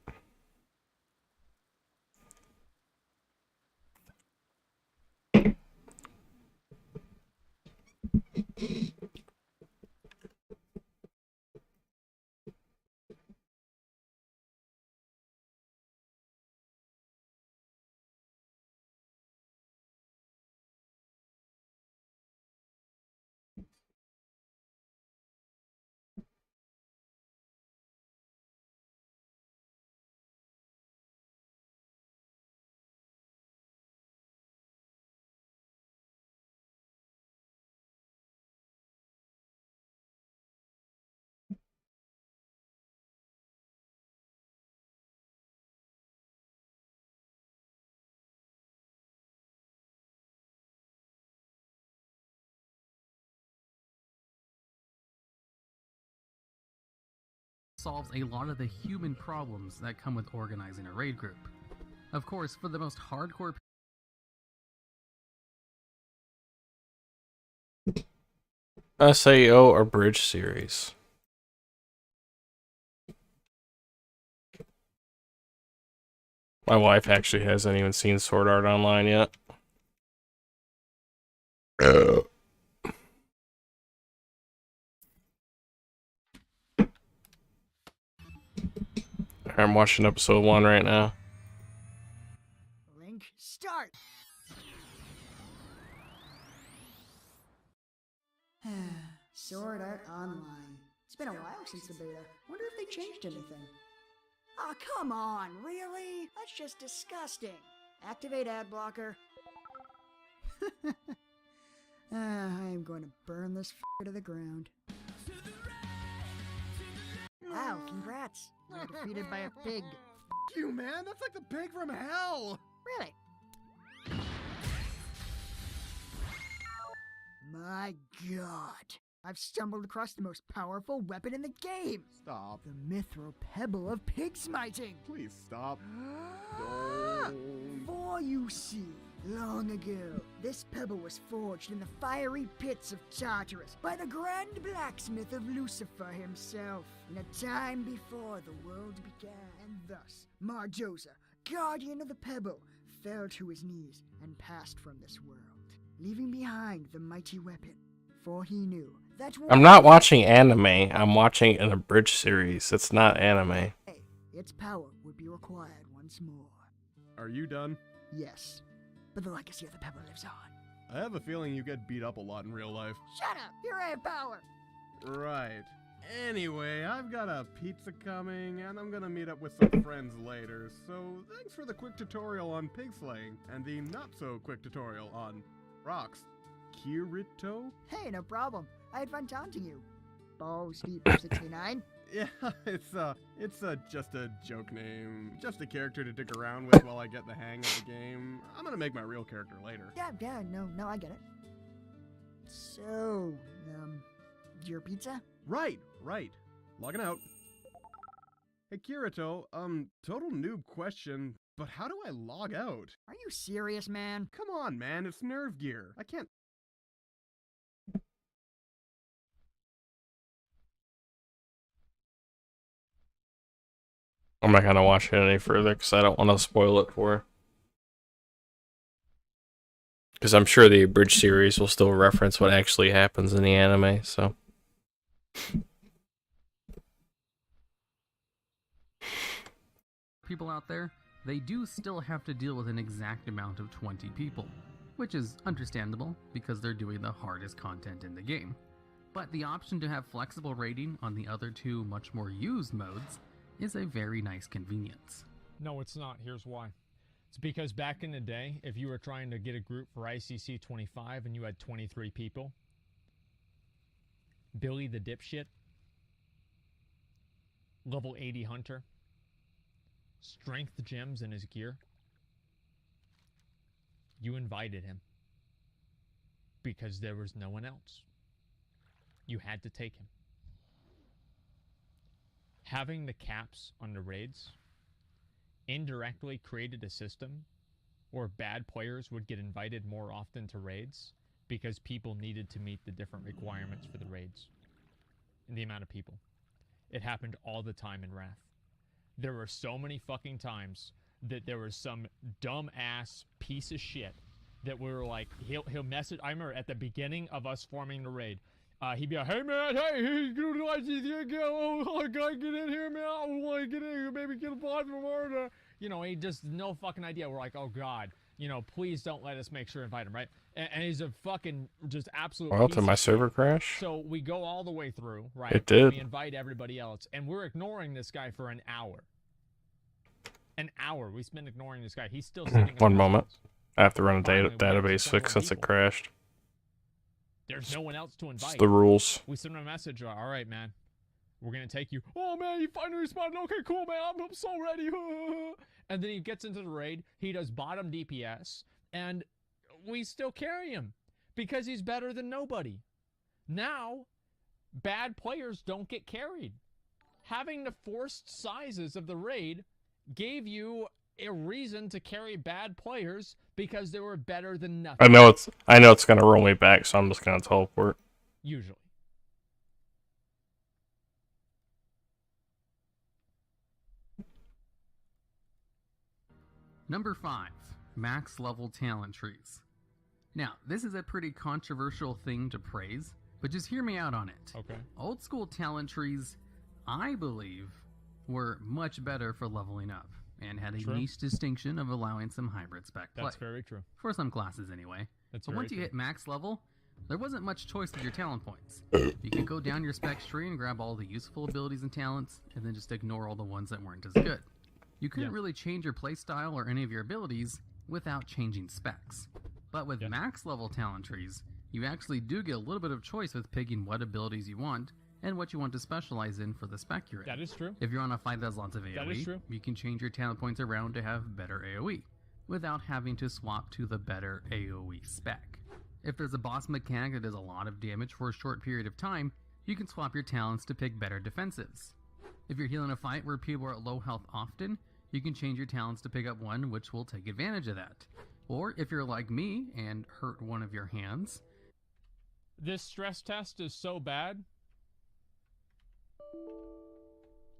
Solves a lot of the human problems that come with organizing a raid group. Of course, for the most hardcore SAO or Bridge series. My wife actually hasn't even seen Sword Art Online yet. I'm watching episode 1 right now. Link, start! Sword Art Online. It's been a while since the beta. Wonder if they changed anything. Aw, oh, come on, really? That's just disgusting. Activate ad blocker. I am going to burn this to the ground. Wow, congrats. You're defeated by a pig. You, man, that's like the pig from hell. Really? My god. I've stumbled across the most powerful weapon in the game. Stop. The Mithril Pebble of Pig Smiting. Please stop. For you see, long ago, this pebble was forged in the fiery pits of Tartarus by the Grand Blacksmith of Lucifer himself, in a time before the world began. And thus, Marjosa, guardian of the pebble, fell to his knees and passed from this world, leaving behind the mighty weapon. For he knew that I'm not watching anime. I'm watching an abridged series. It's not anime. its power would be required once more. Are you done? Yes. but the legacy of the pebble lives on. I have a feeling you get beat up a lot in real life. Shut up! Here I have power! Right. Anyway, I've got a pizza coming, and I'm gonna meet up with some friends later, so thanks for the quick tutorial on pig slaying, and the not-so-quick tutorial on rocks. Kirito? Hey, no problem. I had fun taunting you. Bo Steve 69. Yeah, it's just a joke name. Just a character to dick around with while I get the hang of the game. I'm gonna make my real character later. Yeah, no, I get it. So, your pizza? Right. Logging out. Hey, Kirito, total noob question, but how do I log out? Are you serious, man? Come on, man, it's nerve gear. I can't... I'm not gonna watch it any further because I don't want to spoil it for her. Because I'm sure the abridged series will still reference what actually happens in the anime, so. People out there, they do still have to deal with an exact amount of 20 people, which is understandable because they're doing the hardest content in the game. But the option to have flexible raiding on the other two much more used modes is a very nice convenience. No, it's not. Here's why. It's because back in the day, if you were trying to get a group for ICC 25 and you had 23 people, Billy the dipshit, level 80 hunter, strength gems in his gear, you invited him because there was no one else. You had to take him. Having the caps on the raids indirectly created a system where bad players would get invited more often to raids because people needed to meet the different requirements for the raids and the amount of people. It happened all the time in Wrath. There were so many fucking times that there was some dumb ass piece of shit that we were like, he'll message. I remember at the beginning of us forming the raid, he'd be like, hey man, I gotta get in here, man. I want to get in here, maybe get a bot from Florida. You know, he just no fucking idea. We're like, oh god, you know, please don't let us make sure to invite him, right? And he's a fucking just absolute. Well, piece did my of server shit. crash? So we go all the way through, right? It did. We invite everybody else, and we're ignoring this guy for an hour. An hour. We spent ignoring this guy. He's still sitting. One moment. I have to run a Finally, we have database 21 fix since it people. crashed. There's no one else to It's invite. the rules. We send him a message. All right, man. We're gonna take you. Oh man, you finally responded. Okay, cool, man. I'm so ready. And then he gets into the raid. He does bottom DPS, and we still carry him because he's better than nobody. Now, bad players don't get carried. Having the forced sizes of the raid gave you a reason to carry bad players because they were better than nothing. I know it's gonna roll me back, so I'm just gonna teleport. Usually. Number 5, max level talent trees. Now, this is a pretty controversial thing to praise, but just hear me out on it. Okay. Old school talent trees, I believe, were much better for leveling up and had a True. niche distinction of allowing some hybrid spec play. That's very true. For some classes anyway. That's But very once you true. hit max level, there wasn't much choice with your talent points. You could go down your spec tree and grab all the useful abilities and talents, and then just ignore all the ones that weren't as good. You couldn't Yeah. really change your playstyle or any of your abilities without changing specs. But with Yeah. max level talent trees, you actually do get a little bit of choice with picking what abilities you want and what you want to specialize in for the spec you're in. That is true. If you're on a fight that has lots of AoE, That is true. you can change your talent points around to have better AoE, without having to swap to the better AoE spec. If there's a boss mechanic that does a lot of damage for a short period of time, you can swap your talents to pick better defensives. If you're healing a fight where people are at low health often, you can change your talents to pick up one which will take advantage of that. Or if you're like me and hurt one of your hands, This stress test is so bad.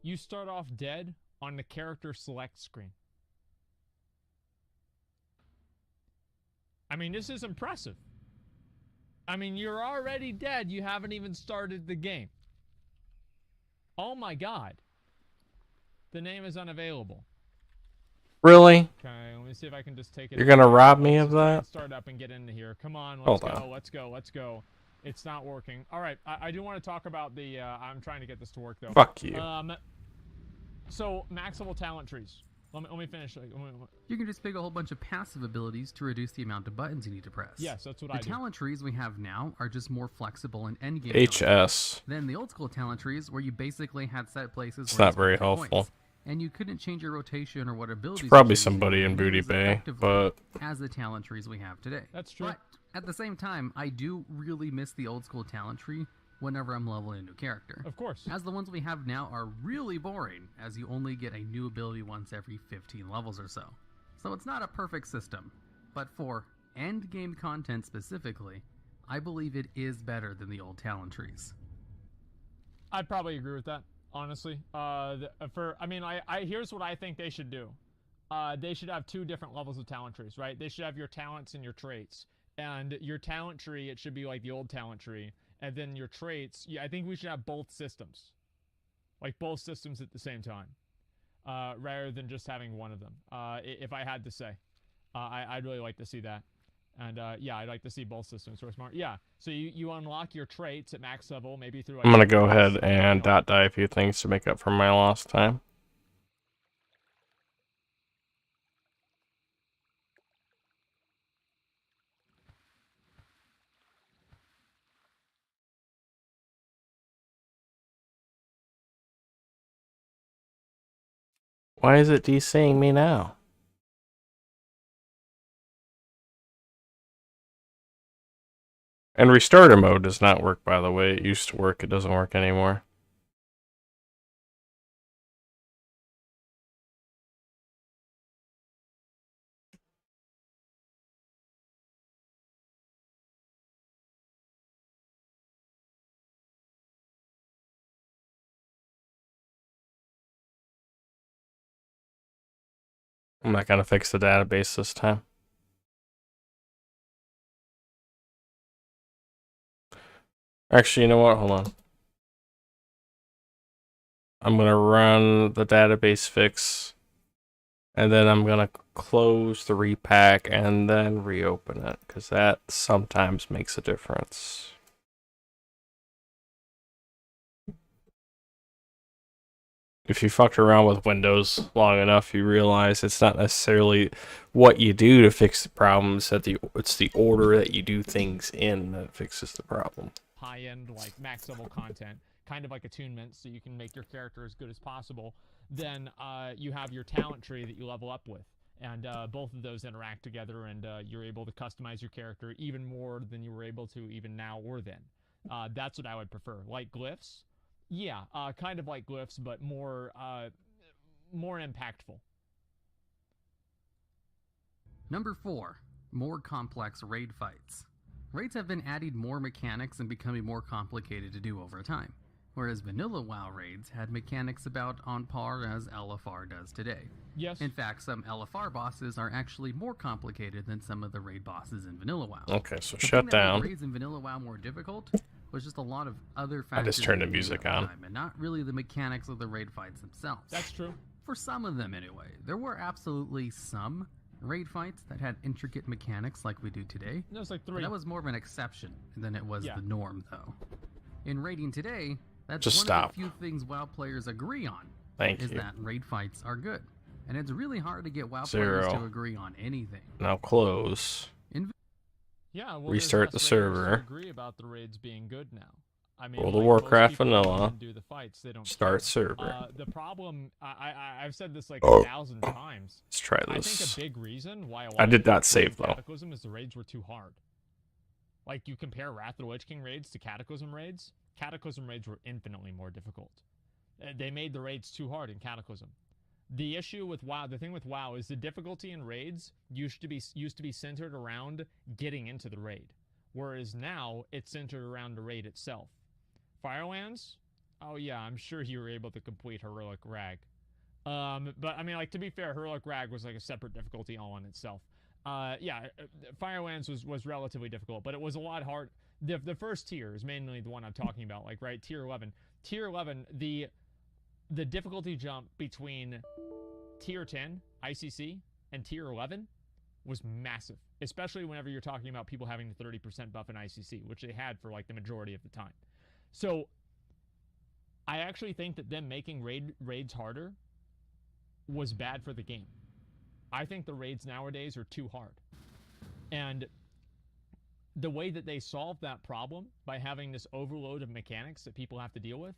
You start off dead on the character select screen. I mean, this is impressive. I mean, you're already dead. You haven't even started the game. Oh my god. The name is unavailable. Really? Okay, let me see. see if I can just take it. You're gonna rob me Let's of just try and that? Start up and get into here. Come on, let's Hold go. on. Let's go. Let's go. It's not working. All right, I do want to talk about the. I'm trying to get this to work though. Fuck you. So max level talent trees. Let me finish. You can just pick a whole bunch of passive abilities to reduce the amount of buttons you need to press. Yes, that's what the I do. talent trees we have now are just more flexible and endgame. HS. Then the old school talent trees, where you basically had set places. It's where not you very spent your helpful. points, and you couldn't change your rotation or what abilities. It's probably you chose somebody in nearly Booty as Bay, effectively but as the talent trees we have today. That's true. But at the same time, I do really miss the old school talent tree whenever I'm leveling a new character. Of course. As the ones we have now are really boring, as you only get a new ability once every 15 levels or so. So it's not a perfect system, but for end game content specifically, I believe it is better than the old talent trees. I'd probably agree with that, honestly. Here's what I think they should do. They should have 2 different levels of talent trees, right? They should have your talents and your traits. And your talent tree, it should be like the old talent tree. And then your traits, I think we should have both systems. Like both systems at the same time. Rather than just having one of them. If I had to say. I'd really like to see that. And yeah, I'd like to see both systems. So smart. Yeah, so you unlock your traits at max level, maybe through... I'm gonna go ahead and dot die a few things to make up for my lost time. Why is it DCing me now? And restarter mode does not work, by the way. It used to work, it doesn't work anymore. I'm not gonna fix the database this time. Actually, you know what? Hold on. I'm gonna run the database fix, and then I'm gonna close the repack and then reopen it, because that sometimes makes a difference. If you fucked around with Windows long enough, you realize it's not necessarily what you do to fix the problems, it's the order that you do things in that fixes the problem. High-end, like, max-level content, kind of like attunement, so you can make your character as good as possible. Then you have your talent tree that you level up with. And both of those interact together, and you're able to customize your character even more than you were able to even now or then. That's what I would prefer. Like glyphs? Yeah, kind of like glyphs, but more impactful. Number 4, more complex raid fights. Raids have been adding more mechanics and becoming more complicated to do over time, whereas vanilla WoW raids had mechanics about on par as LFR does today. Yes. In fact, some LFR bosses are actually more complicated than some of the raid bosses in vanilla WoW. Okay, so The shut thing that made down. raids in vanilla WoW more difficult was just a lot of other I factors. just turned the that came music over on. time, and not really the mechanics of the raid fights themselves. That's true. For some of them, anyway. There were absolutely some raid fights that had intricate mechanics like we do today. There's like But 3. that was more of an exception than it was Yeah. the norm, though. In raiding today, that's Just one stop. of the few things WoW players agree on. Thank is you. that raid fights are good. And it's really hard to get WoW 0. players to agree on anything. Now close. Yeah, well, Restart there's the less raiders who server. agree about the raids being good now. I mean, World of like, Warcraft most people vanilla. can do the fights, they don't Start care. server. The problem, I've said this like Oh. 1,000 times. Let's try I think this. a big reason why a lot I of did people not save, quit though. Cataclysm is the raids were too hard. Like, you compare Wrath of the Lich King raids to Cataclysm raids, Cataclysm raids were infinitely more difficult. They made the raids too hard in Cataclysm. The issue with WoW, the thing with WoW is the difficulty in raids used to be centered around getting into the raid. Whereas now, it's centered around the raid itself. Firelands? Oh yeah, I'm sure you were able to complete Heroic Rag. But I mean, like, to be fair, Heroic Rag was like a separate difficulty all in itself. Yeah, Firelands was relatively difficult, but it was a lot hard. The first tier is mainly the one I'm talking about, like, right, tier 11. Tier 11, the difficulty jump between tier 10, ICC, and tier 11 was massive, especially whenever you're talking about people having the 30% buff in ICC, which they had for like the majority of the time. So I actually think that them making raids harder was bad for the game. I think the raids nowadays are too hard. And the way that they solve that problem by having this overload of mechanics that people have to deal with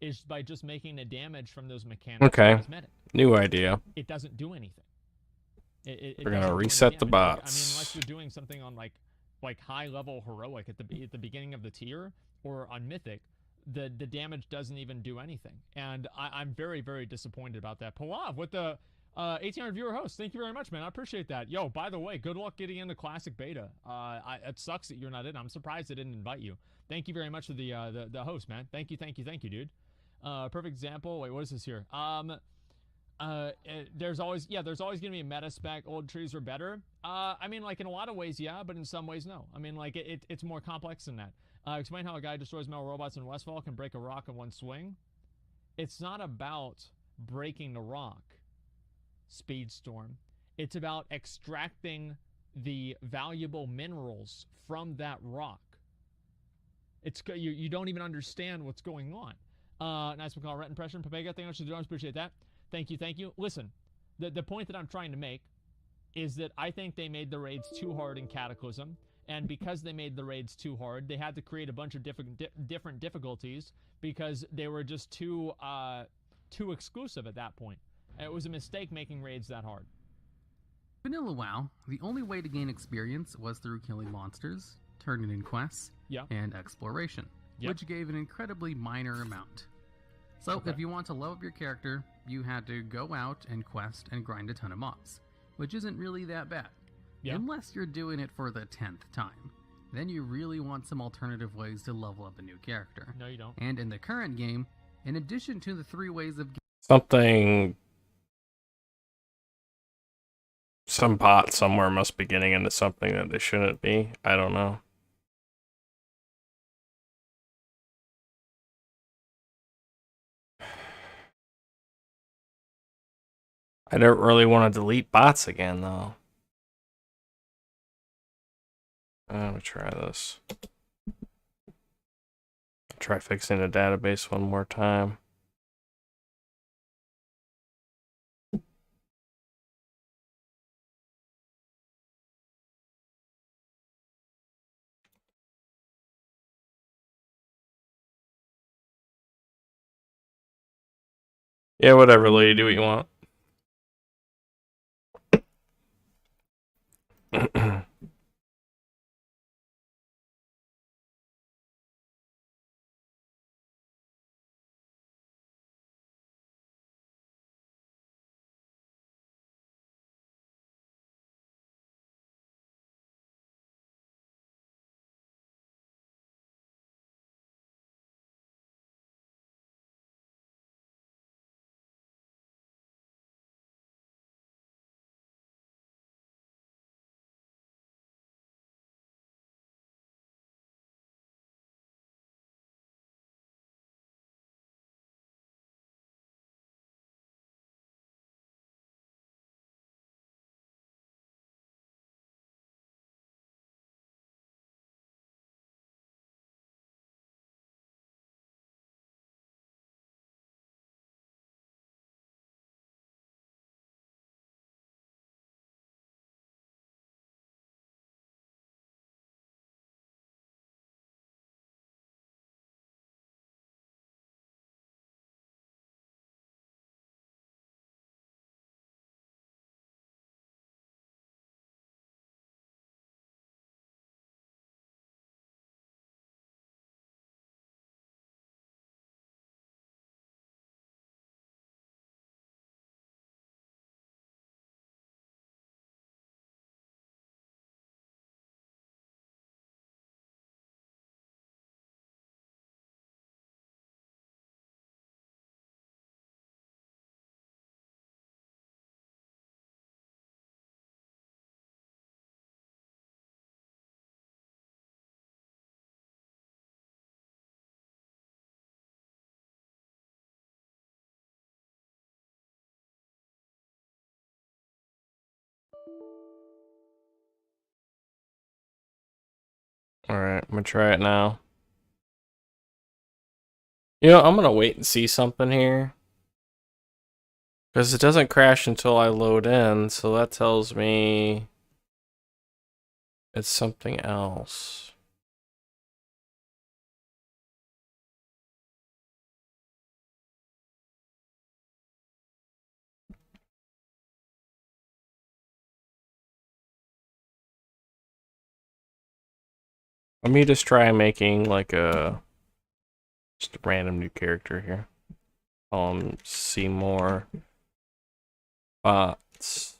is by just making the damage from those mechanics Okay. cosmetic. New idea. It doesn't do anything. It We're gonna doesn't do any reset the damage. bots. I mean, unless you're doing something on like high level heroic at the beginning of the tier or on mythic, the damage doesn't even do anything. And I'm very, very disappointed about that. Palav with the 1800 viewer host. Thank you very much, man. I appreciate that. Yo, by the way, good luck getting into classic beta. It sucks that you're not in. I'm surprised they didn't invite you. Thank you very much for the host, man. Thank you, dude. Perfect example. Wait, what is this here? There's always gonna be a meta spec. Old trees are better. I mean, like in a lot of ways, yeah, but in some ways, no. I mean, like it's more complex than that. Explain how a guy destroys metal robots in Westfall can break a rock in one swing. It's not about breaking the rock, Speedstorm. It's about extracting the valuable minerals from that rock. You don't even understand what's going on. Nice call, Ret impression. Papega, thank you. I appreciate that. Thank you. Listen, the point that I'm trying to make is that I think they made the raids too hard in Cataclysm, and because they made the raids too hard, they had to create a bunch of different difficulties because they were just too exclusive at that point. It was a mistake making raids that hard. Vanilla WoW, the only way to gain experience was through killing monsters, turning in quests, and exploration, which gave an incredibly minor amount. So if you want to level up your character, you had to go out and quest and grind a ton of mobs, which isn't really that bad. Unless you're doing it for the 10th time. Then you really want some alternative ways to level up a new character. No, you don't. And in the current game, in addition to the 3 ways of... Some bot somewhere must be getting into something that they shouldn't be. I don't know. I don't really want to delete bots again, though. I'm gonna try this. Try fixing the database one more time. Yeah, whatever, lady, do what you want. Alright, I'm gonna try it now. You know, I'm gonna wait and see something here. Because it doesn't crash until I load in, so that tells me it's something else. Let me just try making like just a random new character here. See more bots.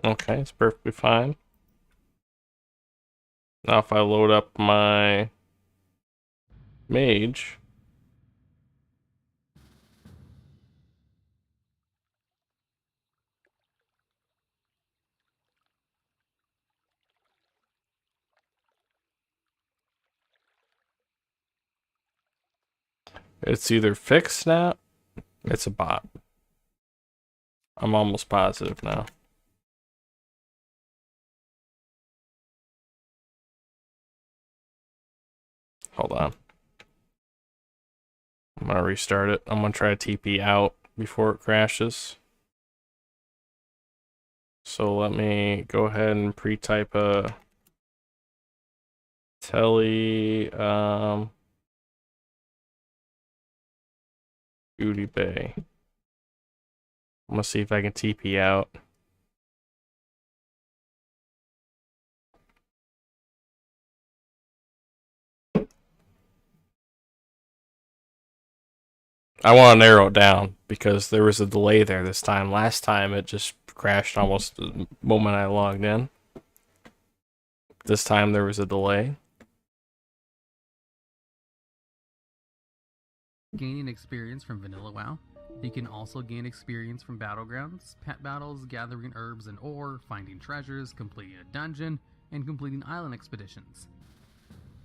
Okay, it's perfectly fine. Now if I load up my Mage, it's either fixed now, it's a bot. I'm almost positive now. Hold on. I'm gonna restart it. I'm gonna try to TP out before it crashes. So let me go ahead and pre-type a Telly Beauty Bay. I'm gonna see if I can TP out. I want to narrow it down because there was a delay there this time. Last time it just crashed almost the moment I logged in. This time there was a delay. Gaining experience from Vanilla WoW. You can also gain experience from Battlegrounds, pet battles, gathering herbs and ore, finding treasures, completing a dungeon, and completing island expeditions.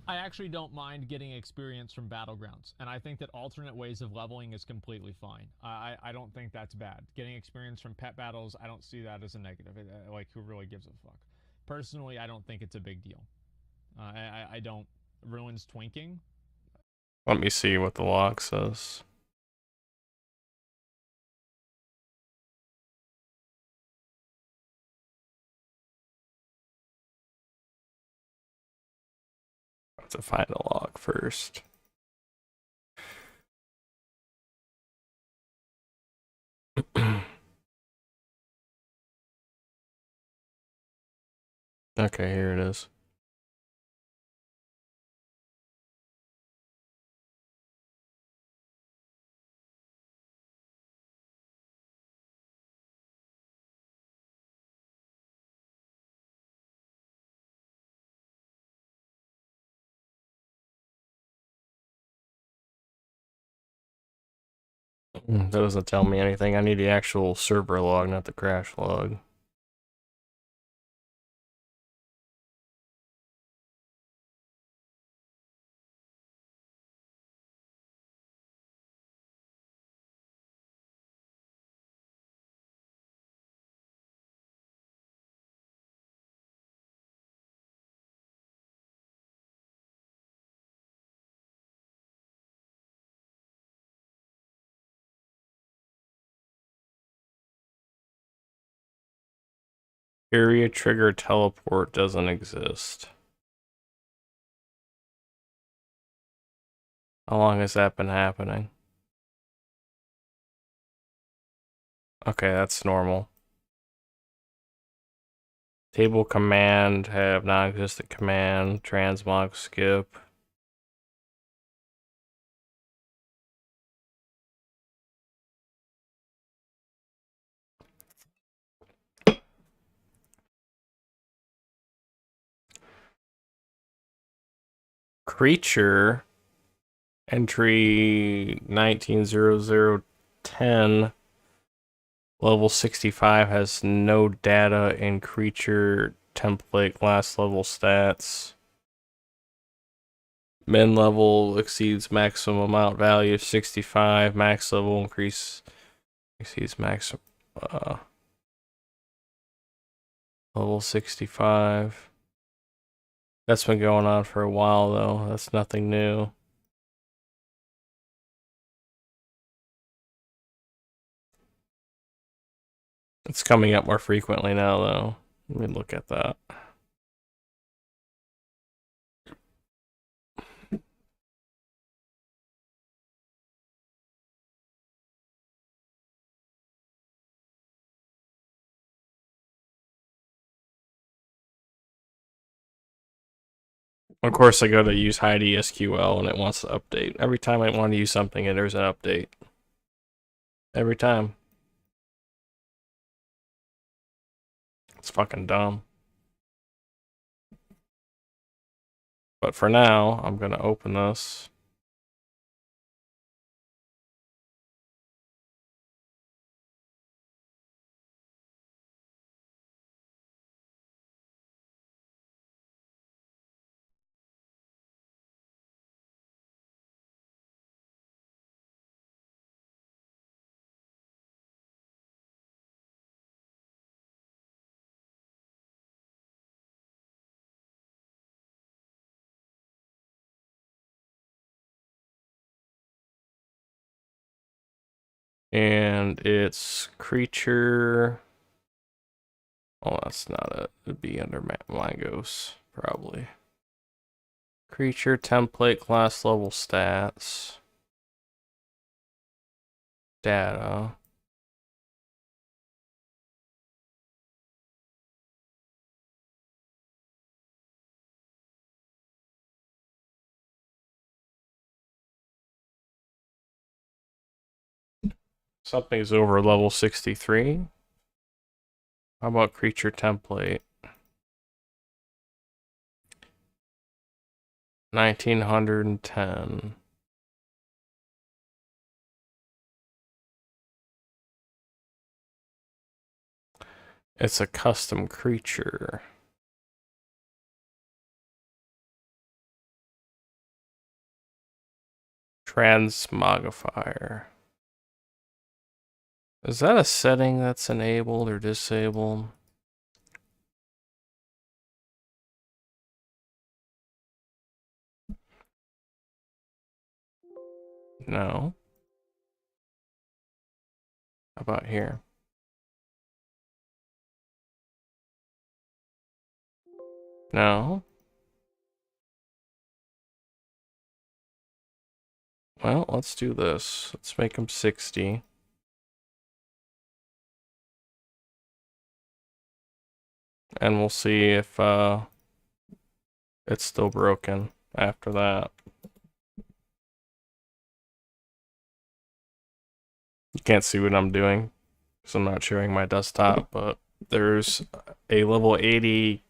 I actually don't mind getting experience from Battlegrounds, and I think that alternate ways of leveling is completely fine. I don't think that's bad. Getting experience from pet battles, I don't see that as a negative. Like, who really gives a fuck? Personally, I don't think it's a big deal. I don't. Ruins twinking? Let me see what the log says. I have to find the log first. Okay, here it is. That doesn't tell me anything. I need the actual server log, not the crash log. Area trigger teleport doesn't exist. How long has that been happening? Okay, that's normal. Table command, have non-existent command, transmog skip. Creature Entry 190010. Level 65 has no data in creature template class level stats. Min level exceeds maximum amount value of 65. Max level increase exceeds max level 65. That's been going on for a while though. That's nothing new. It's coming up more frequently now though. Let me look at that. Of course, I go to use hide SQL and it wants to update. Every time I want to use something, there's an update. Every time. It's fucking dumb. But for now, I'm going to open this. And it's creature. Oh, that's not it. It'd be under Mangos, probably. Creature template class level stats. Data. Something's over level 63. How about creature template? 1910. It's a custom creature. Transmogrifier. Is that a setting that's enabled or disabled? No. How about here? No. Well, let's do this. Let's make him 60. And we'll see if it's still broken after that. You can't see what I'm doing because I'm not sharing my desktop, but there's a level 80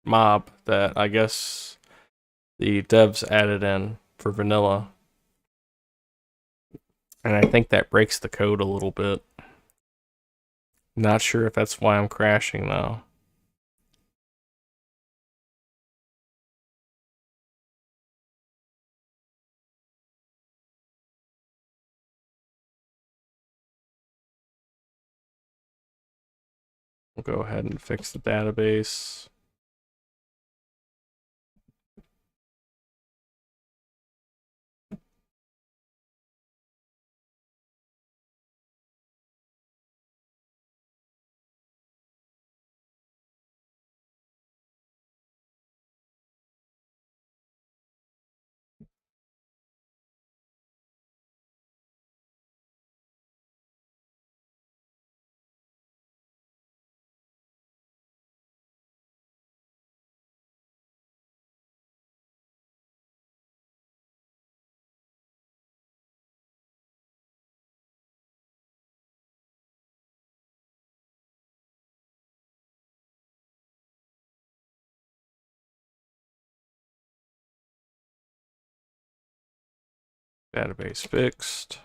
mob that I guess the devs added in for vanilla. And I think that breaks the code a little bit. Not sure if that's why I'm crashing though. We'll go ahead and fix the database. Database fixed.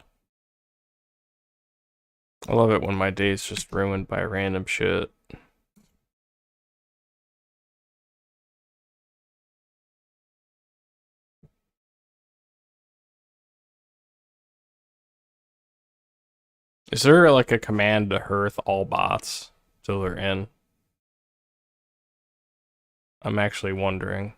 I love it when my day's just ruined by random shit. Is there like a command to hearth all bots till they're in? I'm actually wondering.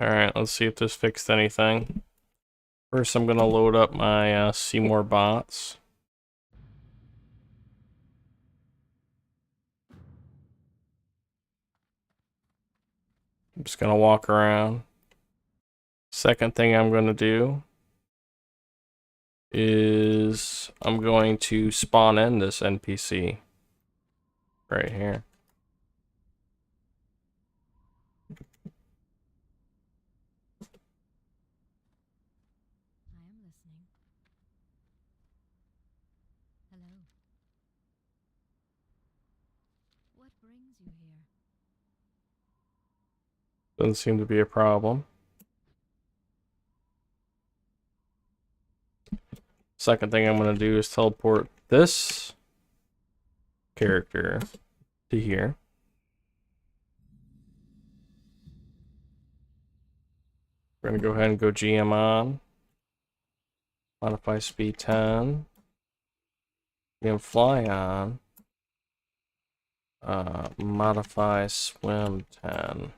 Alright, let's see if this fixed anything. First, I'm gonna load up my Seymour bots. I'm just gonna walk around. Second thing I'm gonna do is I'm going to spawn in this NPC right here. I am listening. Hello. What brings you here? Doesn't seem to be a problem. Second thing I'm going to do is teleport this character to here. We're going to go ahead and go GM on. Modify speed 10. GM fly on. Modify swim 10.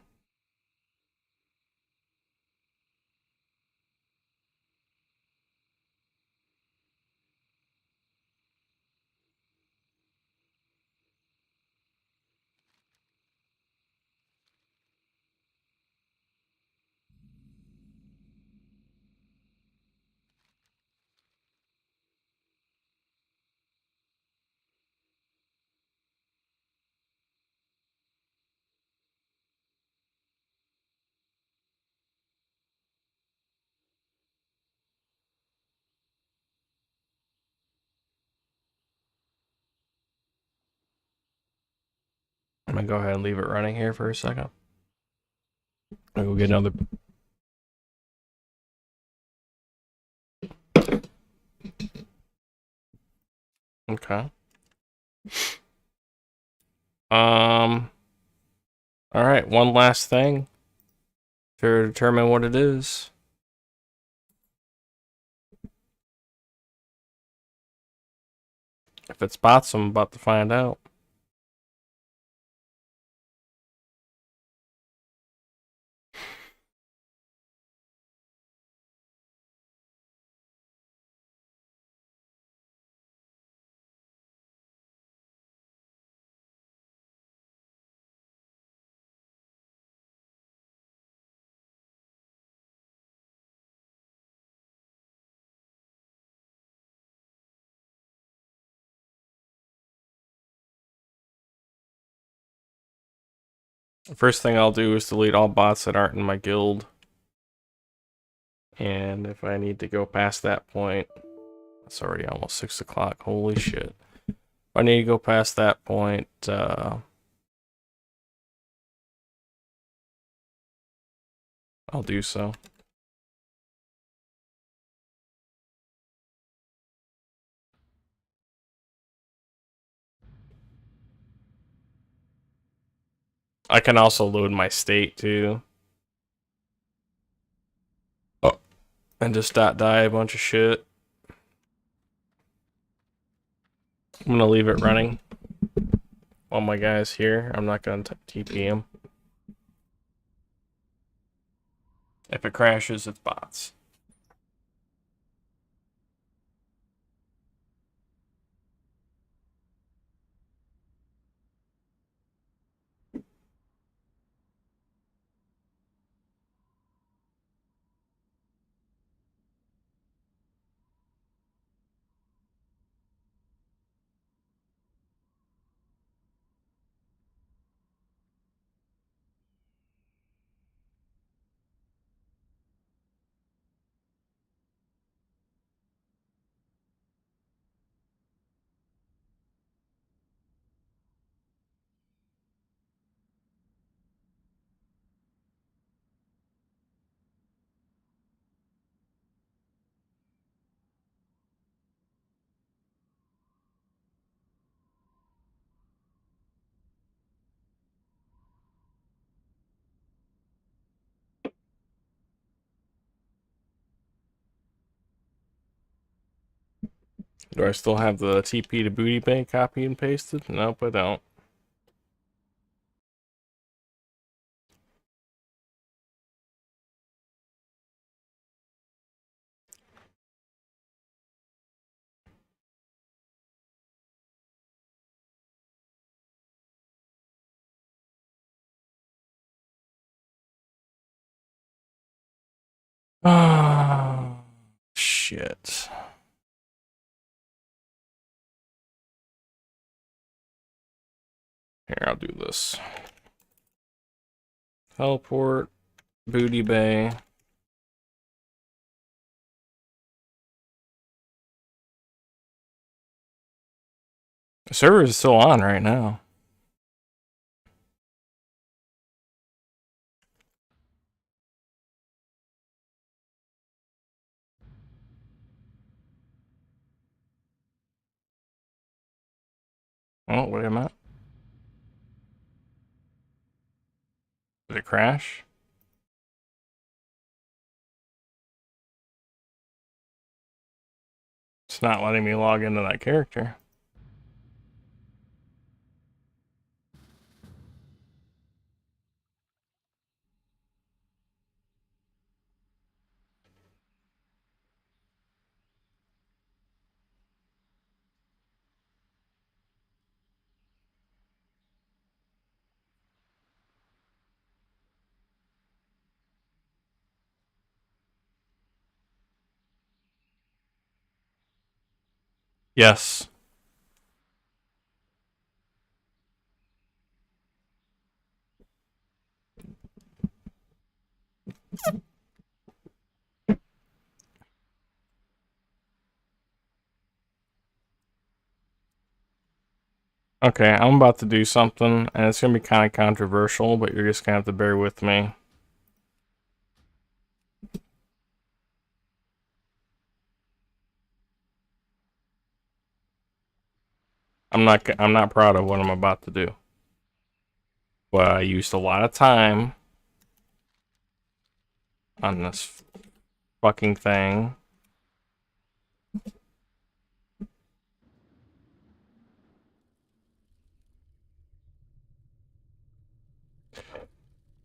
I'm going to go ahead and leave it running here for a second. I'm going to go get another. Okay. Alright, one last thing to determine what it is. If it's bots, I'm about to find out. The first thing I'll do is delete all bots that aren't in my guild. And if I need to go past that point, it's already almost 6 o'clock. Holy shit. If I need to go past that point, I'll do so. I can also load my state too. Oh. And just die a bunch of shit. I'm gonna leave it running while my guy's here. I'm not gonna TP him. If it crashes, it's bots. Do I still have the TP to Booty Bay copy and pasted? Nope, I don't. Ah, shit. Here, I'll do this. Teleport, Booty Bay. The server is still on right now. Oh, wait a minute. Did it crash? It's not letting me log into that character. Yes. Okay, I'm about to do something, and it's gonna be kind of controversial, but you're just gonna have to bear with me. I'm not proud of what I'm about to do. But I used a lot of time on this fucking thing.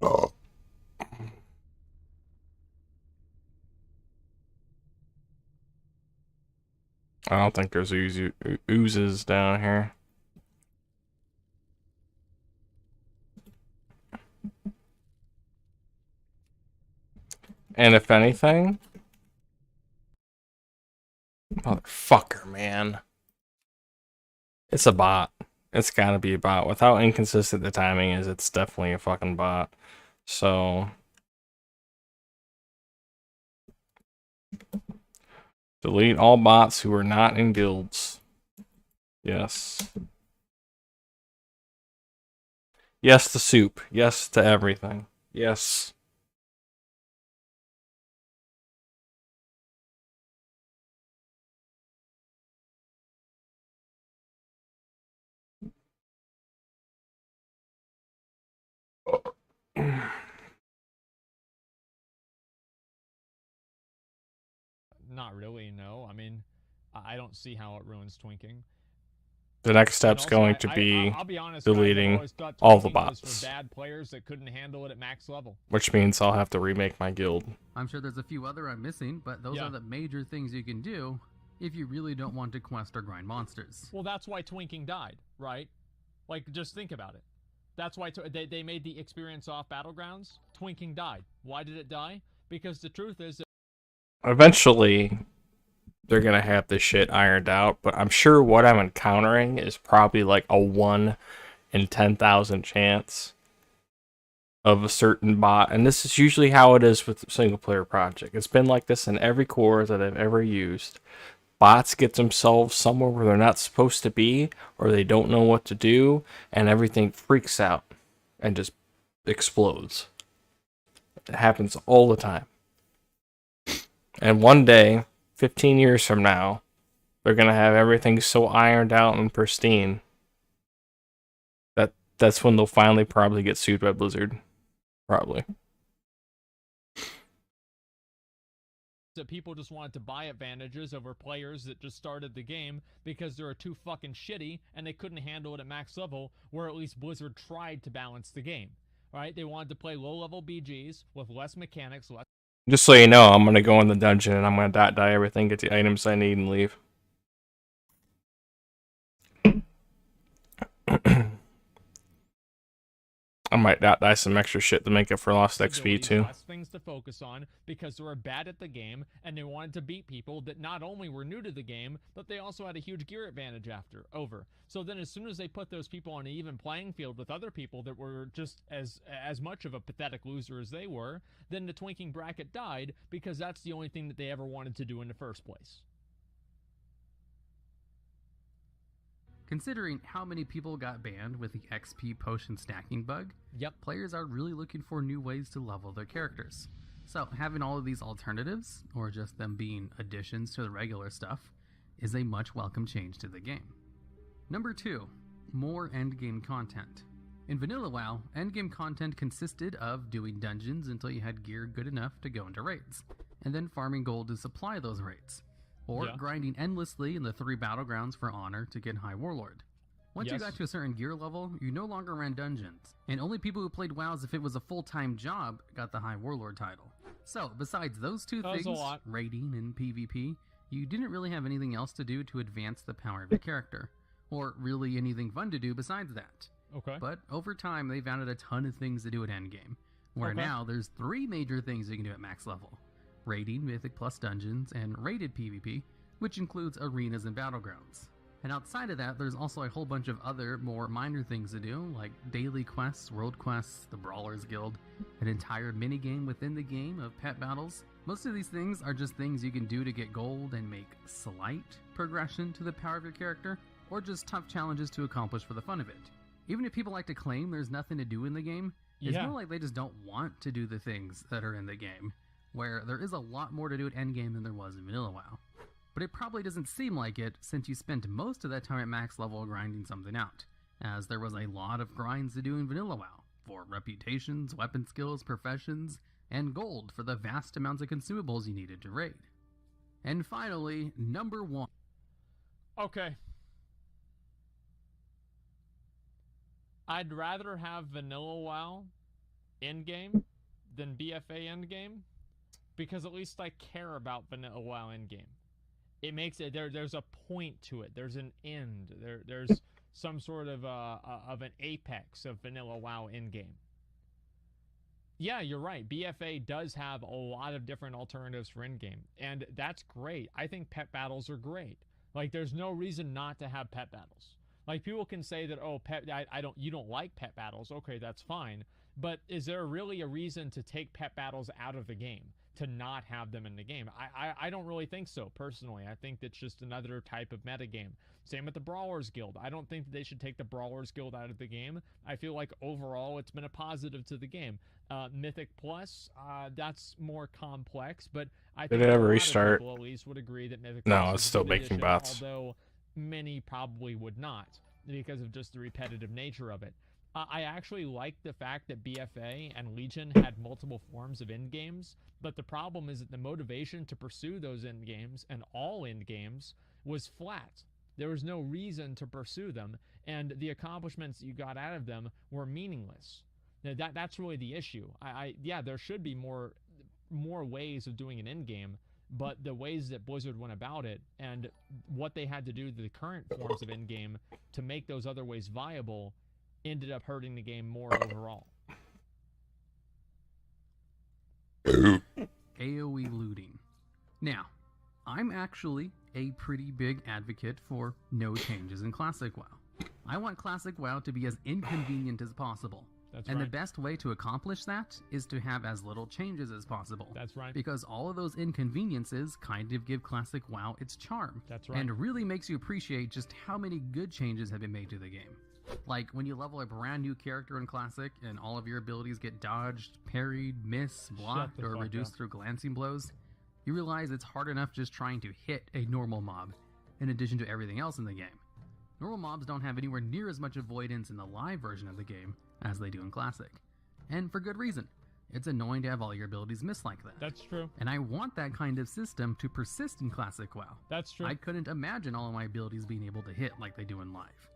Oh. I don't think there's oozes down here. And if anything, motherfucker, man. It's a bot. It's gotta be a bot. With how inconsistent the timing is, it's definitely a fucking bot. So delete all bots who are not in guilds. Yes. Yes to soup. Yes to everything. Yes. Not really, no. I mean, I don't see how it ruins twinking. The next And step's also, going to be I'll be honest, guys, I've deleting always thought all the twinking was bots. for bad players that couldn't handle it at max level. Which means I'll have to remake my guild. I'm sure there's a few other I'm missing, but those Yeah. are the major things you can do if you really don't want to quest or grind monsters. Well, that's why twinking died, right? Like, just think about it. That's why they made the experience off Battlegrounds. Twinking died. Why did it die? Because the truth is that Eventually, they're gonna have this shit ironed out, but I'm sure what I'm encountering is probably like a 1 in 10,000 chance of a certain bot, and this is usually how it is with single player project. It's been like this in every core that I've ever used. Bots get themselves somewhere where they're not supposed to be, or they don't know what to do, and everything freaks out and just explodes. It happens all the time. And one day, 15 years from now, they're gonna have everything so ironed out and pristine that that's when they'll finally probably get sued by Blizzard. Probably. that people just wanted to buy advantages over players that just started the game because they were too fucking shitty and they couldn't handle it at max level, where at least Blizzard tried to balance the game. Right? They wanted to play low-level BGs with less mechanics, less... Just so you know, I'm gonna go in the dungeon and I'm gonna die everything, get the items I need, and leave. I might die some extra shit to make up for lost XP too. Less things to focus on because they were bad at the game and they wanted to beat people that not only were new to the game, but they also had a huge gear advantage over. So then as soon as they put those people on an even playing field with other people that were just as much of a pathetic loser as they were, then the twinking bracket died because that's the only thing that they ever wanted to do in the first place. Considering how many people got banned with the XP potion stacking bug, Yep. players are really looking for new ways to level their characters. So having all of these alternatives, or just them being additions to the regular stuff, is a much welcome change to the game. Number 2, more endgame content. In Vanilla WoW, endgame content consisted of doing dungeons until you had gear good enough to go into raids, and then farming gold to supply those raids. Or grinding endlessly in the 3 battlegrounds for honor to get High Warlord. Once you got to a certain gear level, you no longer ran dungeons, and only people who played WoW as if it was a full-time job got the High Warlord title. So, besides those two things, raiding and PvP, you didn't really have anything else to do to advance the power of your character, or really anything fun to do besides that. Okay. But over time, they've added a ton of things to do at endgame, where now there's 3 major things you can do at max level. Raiding, Mythic plus Dungeons, and rated PvP, which includes arenas and battlegrounds. And outside of that, there's also a whole bunch of other, more minor things to do, like daily quests, world quests, the Brawlers Guild, an entire minigame within the game of pet battles. Most of these things are just things you can do to get gold and make slight progression to the power of your character, or just tough challenges to accomplish for the fun of it. Even if people like to claim there's nothing to do in the game, it's more like they just don't want to do the things that are in the game, where there is a lot more to do at endgame than there was in Vanilla WoW. But it probably doesn't seem like it since you spent most of that time at max level grinding something out, as there was a lot of grinds to do in Vanilla WoW, for reputations, weapon skills, professions, and gold for the vast amounts of consumables you needed to raid. And finally, number 1. Okay. I'd rather have Vanilla WoW endgame than BFA endgame, because at least I care about Vanilla WoW endgame. It makes it there's a point to it. There's an end. There's some sort of an apex of Vanilla WoW endgame. Yeah, you're right. BFA does have a lot of different alternatives for endgame, and that's great. I think pet battles are great. Like, there's no reason not to have pet battles. Like, people can say that, oh, you don't like pet battles. Okay, that's fine. But is there really a reason to take pet battles out of the game, to not have them in the game? I don't really think so, personally. I think that's just another type of metagame. Same with the Brawlers Guild. I don't think that they should take the Brawlers Guild out of the game. I feel like overall it's been a positive to the game. Mythic Plus, that's more complex, but I think Did it ever a lot restart? of people at least would agree that Mythic No, Plus it's is a still good making addition, bots. although many probably would not, because of just the repetitive nature of it. I actually like the fact that BFA and Legion had multiple forms of end games, but the problem is that the motivation to pursue those end games and all end games was flat. There was no reason to pursue them, and the accomplishments you got out of them were meaningless. Now, that's really the issue. Yeah, there should be more ways of doing an end game, but the ways that Blizzard went about it and what they had to do to the current forms of end game to make those other ways viable ended up hurting the game more overall. AoE looting. Now, I'm actually a pretty big advocate for no changes in Classic WoW. I want Classic WoW to be as inconvenient as possible. That's and right. the best way to accomplish that is to have as little changes as possible. That's right. Because all of those inconveniences kind of give Classic WoW its charm. That's right. And really makes you appreciate just how many good changes have been made to the game. Like when you level a brand new character in Classic and all of your abilities get dodged, parried, missed, blocked, or reduced through glancing blows, you realize it's hard enough just trying to hit a normal mob, in addition to everything else in the game. Normal mobs don't have anywhere near as much avoidance in the live version of the game as they do in Classic. And for good reason. It's annoying to have all your abilities miss like that. That's true. And I want that kind of system to persist in Classic WoW. That's true. I couldn't imagine all of my abilities being able to hit like they do in live.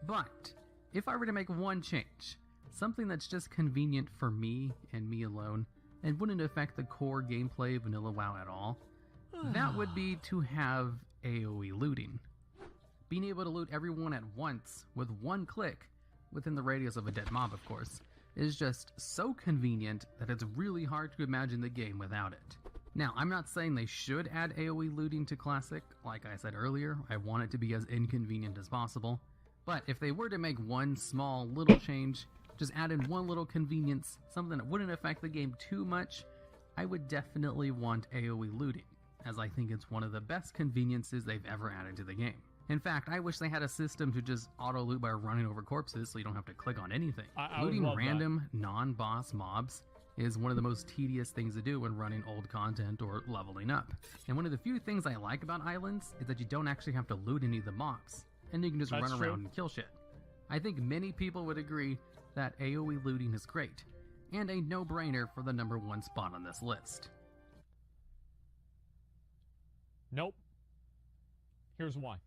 But if I were to make one change, something that's just convenient for me and me alone, and wouldn't affect the core gameplay of vanilla WoW at all, that would be to have AoE looting. Being able to loot everyone at once with one click, within the radius of a dead mob of course, is just so convenient that it's really hard to imagine the game without it. Now, I'm not saying they should add AoE looting to Classic. Like I said earlier, I want it to be as inconvenient as possible. But if they were to make one small little change, just add in one little convenience, something that wouldn't affect the game too much, I would definitely want AoE looting, as I think it's one of the best conveniences they've ever added to the game. In fact, I wish they had a system to just auto-loot by running over corpses so you don't have to click on anything. I would Looting love that. random, non-boss mobs is one of the most tedious things to do when running old content or leveling up. And one of the few things I like about islands is that you don't actually have to loot any of the mobs, and you can just That's run true. around and kill shit. I think many people would agree that AoE looting is great, and a no-brainer for the #1 spot on this list. Nope. Here's why.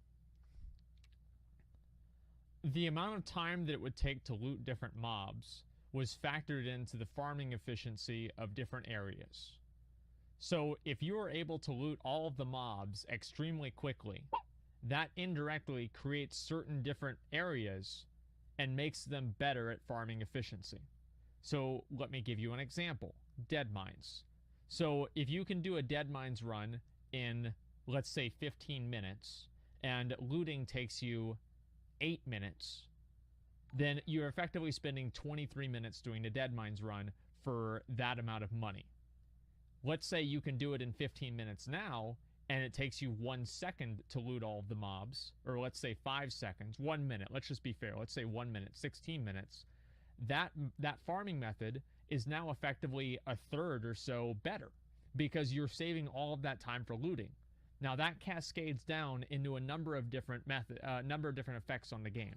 The amount of time that it would take to loot different mobs was factored into the farming efficiency of different areas. So if you are able to loot all of the mobs extremely quickly, that indirectly creates certain different areas and makes them better at farming efficiency. So let me give you an example. Dead mines. So if you can do a dead mines run in, let's say, 15 minutes, and looting takes you 8 minutes, then you're effectively spending 23 minutes doing a dead mines run for that amount of money. Let's say you can do it in 15 minutes now, and it takes you 1 second to loot all of the mobs, or let's say 5 seconds, 1 minute, let's just be fair, let's say 1 minute, 16 minutes. That farming method is now effectively a third or so better, because you're saving all of that time for looting. Now that cascades down into a number of different effects on the game.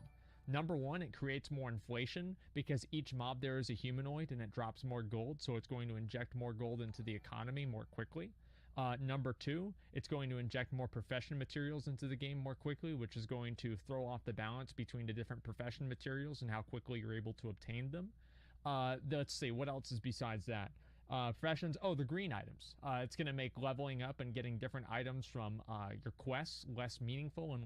Number one, it creates more inflation because each mob there is a humanoid and it drops more gold, so it's going to inject more gold into the economy more quickly. Number two, it's going to inject more profession materials into the game more quickly, which is going to throw off the balance between the different profession materials and how quickly you're able to obtain them. Let's see, what else is besides that? Professions, the green items. It's going to make leveling up and getting different items from your quests less meaningful and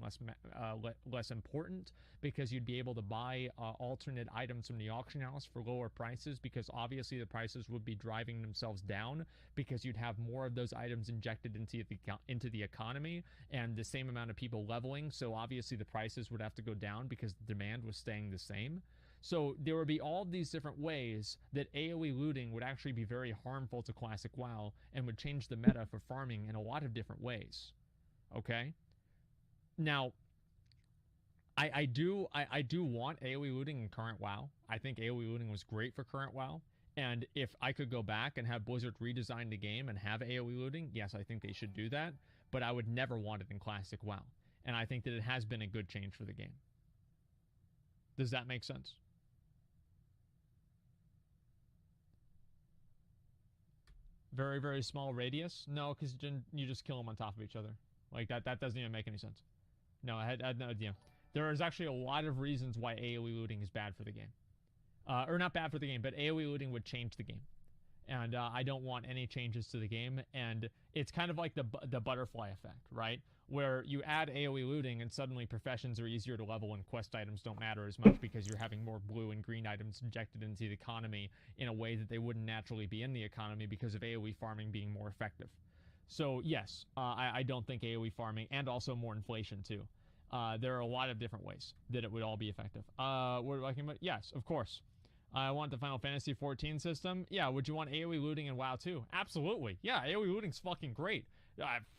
less important, because you'd be able to buy alternate items from the auction house for lower prices, because obviously the prices would be driving themselves down because you'd have more of those items injected into the economy and the same amount of people leveling, so obviously the prices would have to go down because the demand was staying the same. So there would be all these different ways that AoE looting would actually be very harmful to Classic WoW and would change the meta for farming in a lot of different ways. Okay? Now, I do want AoE looting in current WoW. I think AoE looting was great for current WoW. And if I could go back and have Blizzard redesign the game and have AoE looting, yes, I think they should do that. But I would never want it in Classic WoW. And I think that it has been a good change for the game. Does that make sense? Very, very small radius? No, because you just kill them on top of each other. Like, that doesn't even make any sense. No, I had no idea. There is actually a lot of reasons why AoE looting is bad for the game. Or not bad for the game, but AoE looting would change the game. And I don't want any changes to the game. And it's kind of like the butterfly effect, right? Where you add AoE looting and suddenly professions are easier to level and quest items don't matter as much because you're having more blue and green items injected into the economy in a way that they wouldn't naturally be in the economy because of AoE farming being more effective. So yes, I don't think AoE farming, and also more inflation too. There are a lot of different ways that it would all be effective. What are we talking about? Yes, of course. I want the Final Fantasy XIV system. Yeah, would you want AoE looting in WoW too? Absolutely. Yeah, AoE looting's fucking great.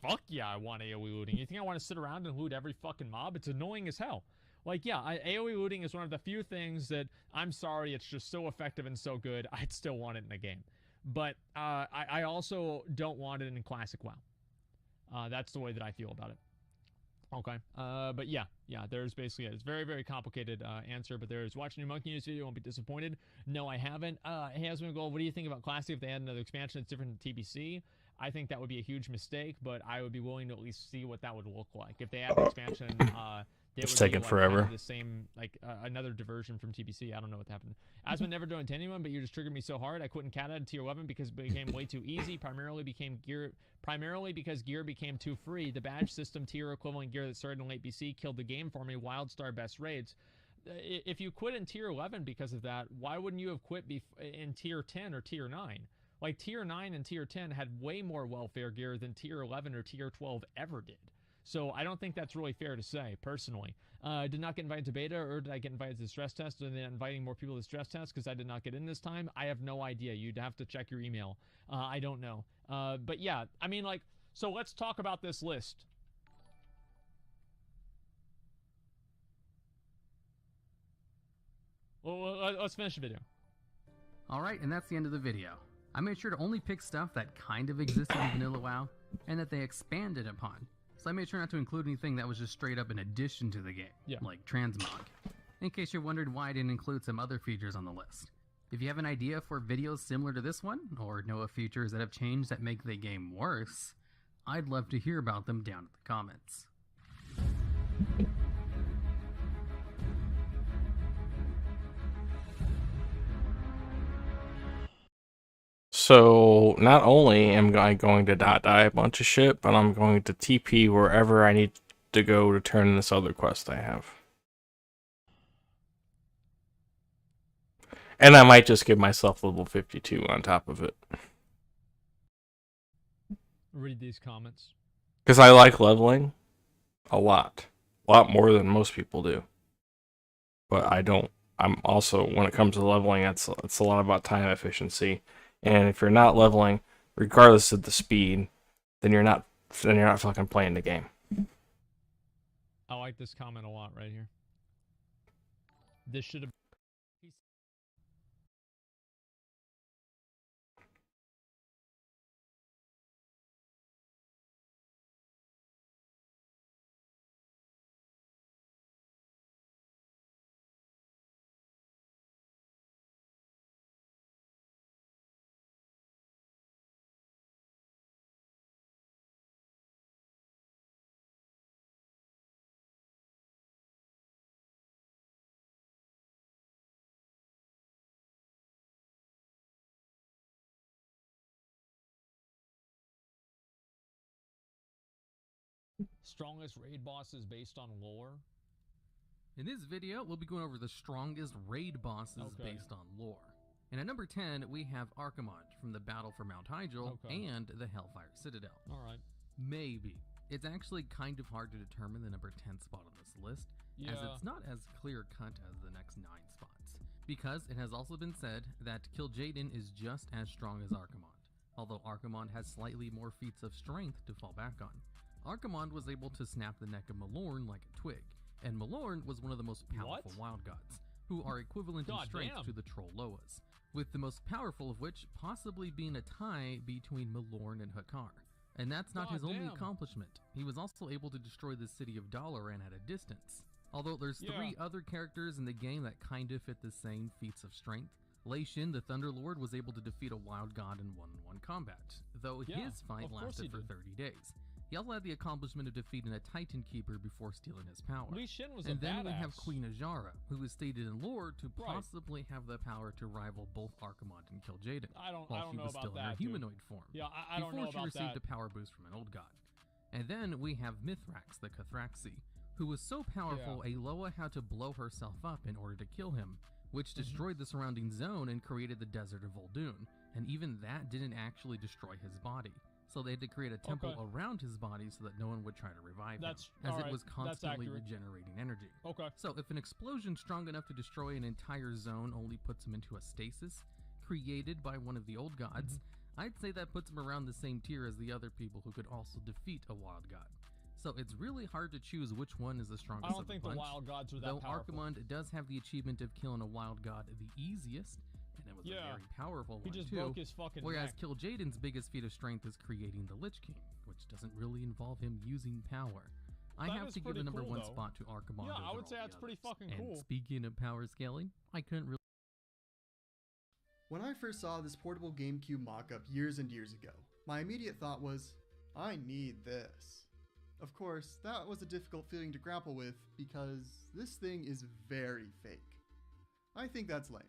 Fuck yeah, I want AoE looting. You think I want to sit around and loot every fucking mob? It's annoying as hell. Like, yeah, AoE looting is one of the few things that, I'm sorry, it's just so effective and so good, I'd still want it in a game. But I also don't want it in Classic WoW. That's the way that I feel about it. Okay. But yeah, there's basically it's very, very complicated answer. But there's watching your Monkey News video, won't be disappointed. No, I haven't. Hey, Husband Gold, what do you think about Classic if they add another expansion that's different than TBC? I think that would be a huge mistake, but I would be willing to at least see what that would look like if they add the expansion. It It's would taking be like forever. kind of the same, like another diversion from TBC. I don't know what happened. Asma never doing it to anyone, but you just triggered me so hard. I couldn't cat out tier 11 because it became way too easy. Primarily because gear became too free. The badge system tier equivalent gear that started in late BC killed the game for me. Wildstar best raids. If you quit in tier 11 because of that, why wouldn't you have quit in tier 10 or tier 9? Like tier 9 and tier 10 had way more welfare gear than tier 11 or tier 12 ever did. So I don't think that's really fair to say, personally. Did not get invited to beta, or did I get invited to the stress test, and then inviting more people to the stress test because I did not get in this time? I have no idea. You'd have to check your email. I don't know. But yeah, I mean, like, so let's talk about this list. Well, let's finish the video. Alright, and that's the end of the video. I made sure to only pick stuff that kind of existed in Vanilla WoW, and that they expanded upon. So I made sure not to include anything that was just straight up in addition to the game, like transmog. In case you're wondering why I didn't include some other features on the list. If you have an idea for videos similar to this one, or know of features that have changed that make the game worse, I'd love to hear about them down in the comments. So not only am I going to die a bunch of shit, but I'm going to TP wherever I need to go to turn this other quest I have. And I might just give myself level 52 on top of it. Read these comments. Because I like leveling a lot. A lot more than most people do. But I don't. I'm also, when it comes to leveling, it's a lot about time efficiency. And if you're not leveling, regardless of the speed, then you're not fucking playing the game. I like this comment a lot right here. This should have. Strongest raid bosses based on lore. In this video, we'll be going over the strongest raid bosses based on lore. And at number 10, we have Archimonde from the Battle for Mount Hyjal and the Hellfire Citadel. Alright. Maybe. It's actually kind of hard to determine the number 10 spot on this list, as it's not as clear-cut as the next 9 spots. Because it has also been said that Kil'jaeden is just as strong as Archimonde, although Archimonde has slightly more feats of strength to fall back on. Archimonde was able to snap the neck of Malorn like a twig, and Malorn was one of the most powerful wild gods, who are equivalent in strength to the Troll Loas, with the most powerful of which possibly being a tie between Malorn and Hakar. And that's not his only accomplishment. He was also able to destroy the city of Dalaran at a distance. Although there's 3 other characters in the game that kind of fit the same feats of strength. Lei Shin, the Thunderlord, was able to defeat a wild god in one-on-one combat, though his fight lasted for 30 days. He also had the accomplishment of defeating a Titan Keeper before stealing his power. Lei Shin was and a then badass. we have Queen Ajara, who is stated in lore to possibly have the power to rival both Archimonde and Kil'jaeden, while she was still in her humanoid form. Yeah, I don't know about before she received a power boost from an old god. And then we have Mithrax, the Cathraxi, who was so powerful Alola had to blow herself up in order to kill him, which destroyed the surrounding zone and created the desert of Vol'dun, and even that didn't actually destroy his body. So they had to create a temple around his body so that no one would try to revive him, as it was constantly regenerating energy. So if an explosion strong enough to destroy an entire zone only puts him into a stasis, created by one of the old gods, I'd say that puts him around the same tier as the other people who could also defeat a wild god. So it's really hard to choose which one is the strongest of the bunch. I don't think the wild gods are that powerful. Though Archimonde does have the achievement of killing a wild god the easiest, and it was a very powerful one, he just broke his fucking whereas neck. Kil'jaeden's biggest feat of strength is creating the Lich King, which doesn't really involve him using power. I That have is to give pretty a number cool, 1 though. spot to Archimond. Yeah, I over would say all that's the pretty others. fucking And cool. speaking of power scaling, I couldn't really. When I first saw this portable GameCube mock-up years and years ago, my immediate thought was, I need this. Of course, that was a difficult feeling to grapple with because this thing is very fake. I think that's lame.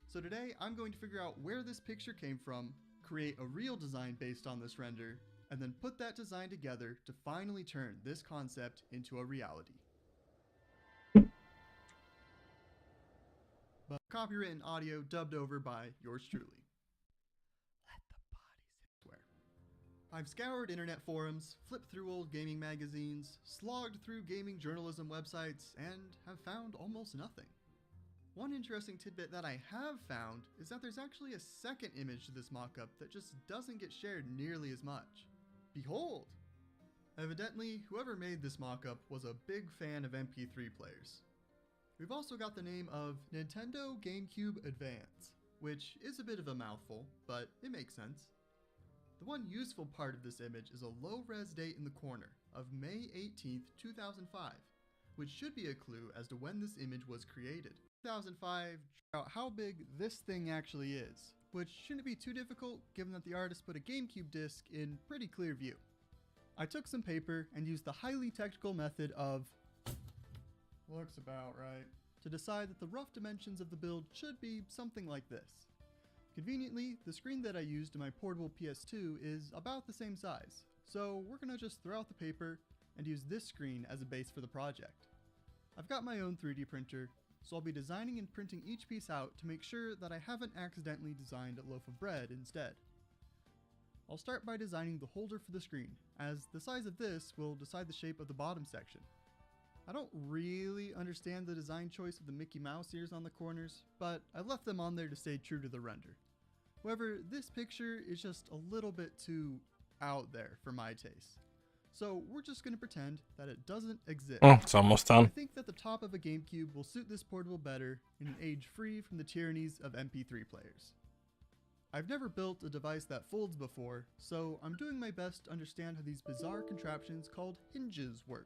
So today, I'm going to figure out where this picture came from, create a real design based on this render, and then put that design together to finally turn this concept into a reality. But copywritten audio dubbed over by yours truly. Let the bodies swear. I've scoured internet forums, flipped through old gaming magazines, slogged through gaming journalism websites, and have found almost nothing. One interesting tidbit that I have found is that there's actually a second image to this mockup that just doesn't get shared nearly as much. Behold! Evidently, whoever made this mockup was a big fan of MP3 players. We've also got the name of Nintendo GameCube Advance, which is a bit of a mouthful, but it makes sense. The one useful part of this image is a low-res date in the corner of May 18th, 2005, which should be a clue as to when this image was created. 2005, out how big this thing actually is, which shouldn't be too difficult given that the artist put a GameCube disc in pretty clear view. I took some paper and used the highly technical method of looks about right to decide that the rough dimensions of the build should be something like this. Conveniently, the screen that I used in my portable PS2 is about the same size, so we're gonna just throw out the paper and use this screen as a base for the project. I've got my own 3D printer, so I'll be designing and printing each piece out to make sure that I haven't accidentally designed a loaf of bread instead. I'll start by designing the holder for the screen, as the size of this will decide the shape of the bottom section. I don't really understand the design choice of the Mickey Mouse ears on the corners, but I left them on there to stay true to the render. However, this picture is just a little bit too out there for my taste. So we're just going to pretend that it doesn't exist. Oh, it's almost I done. think that the top of a GameCube will suit this portable better in an age free from the tyrannies of MP3 players. I've never built a device that folds before, so I'm doing my best to understand how these bizarre contraptions called hinges work.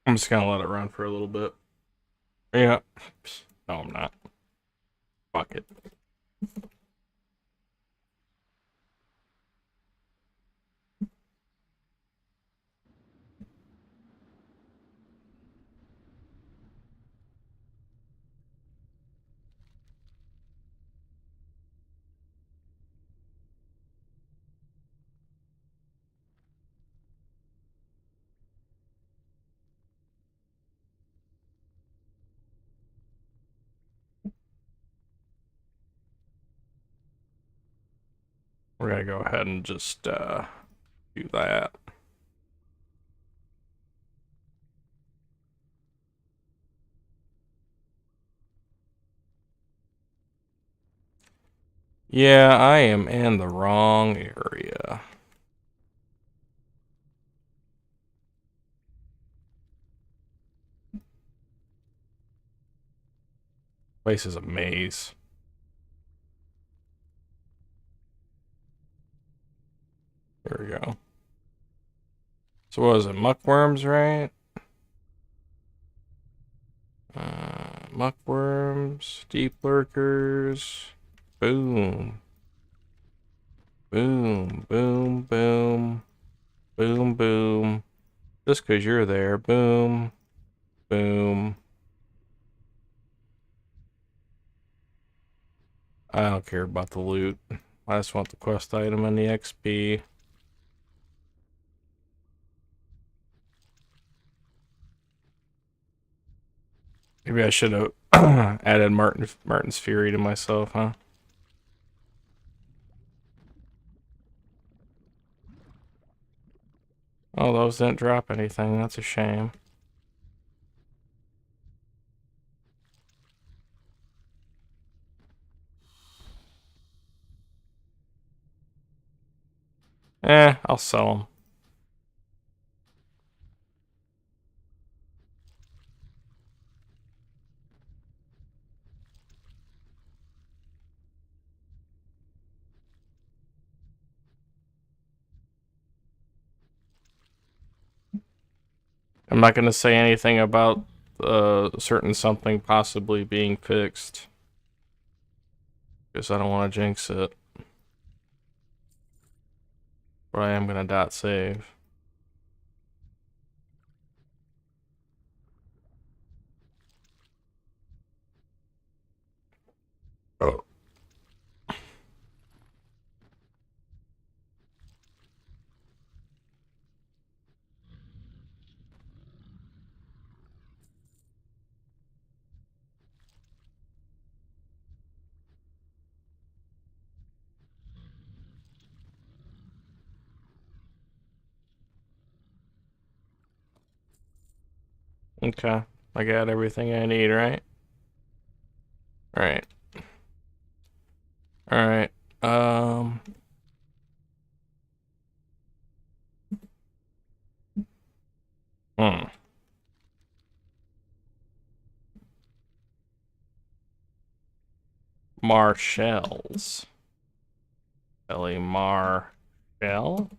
I'm just gonna let it run for a little bit. Yeah. No, I'm not. Fuck it. We're gonna go ahead and just do that. Yeah, I am in the wrong area. Place is a maze. There we go. So what was it? Muckworms, right? Muckworms, deep lurkers. Boom. Boom, boom, boom. Boom, boom. Just because you're there. Boom. Boom. I don't care about the loot. I just want the quest item and the XP. Maybe I should have added Martin's Fury to myself, huh? Oh, those didn't drop anything. That's a shame. I'll sell them. I'm not gonna say anything about certain something possibly being fixed. Because I don't want to jinx it. But I am gonna dot save. Oh. Okay. I got everything I need, right? Alright. Alright. Hmm. Marshells. Ellie Marshall?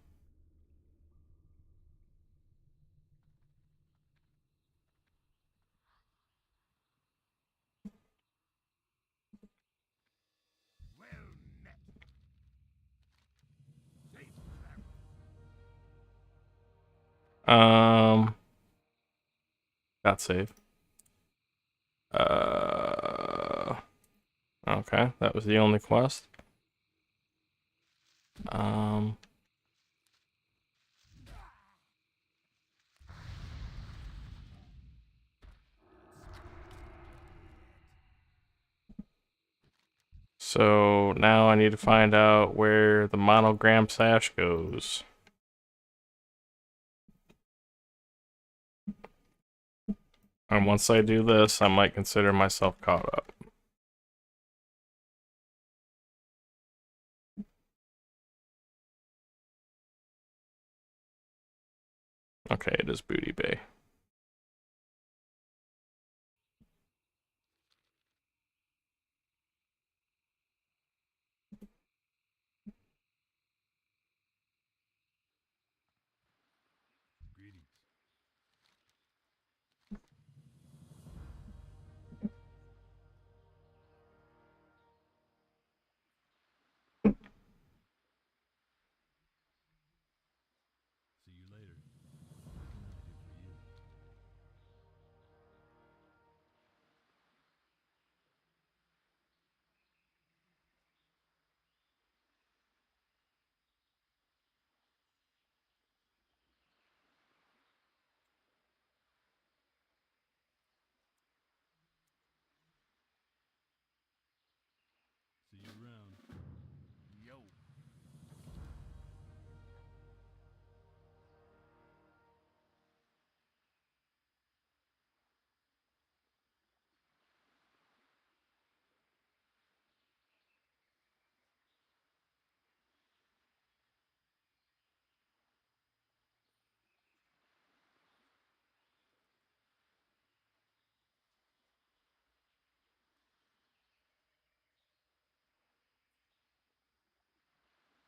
Got save. Okay, that was the only quest. So now I need to find out where the monogram sash goes. And once I do this, I might consider myself caught up. Okay, it is Booty Bay.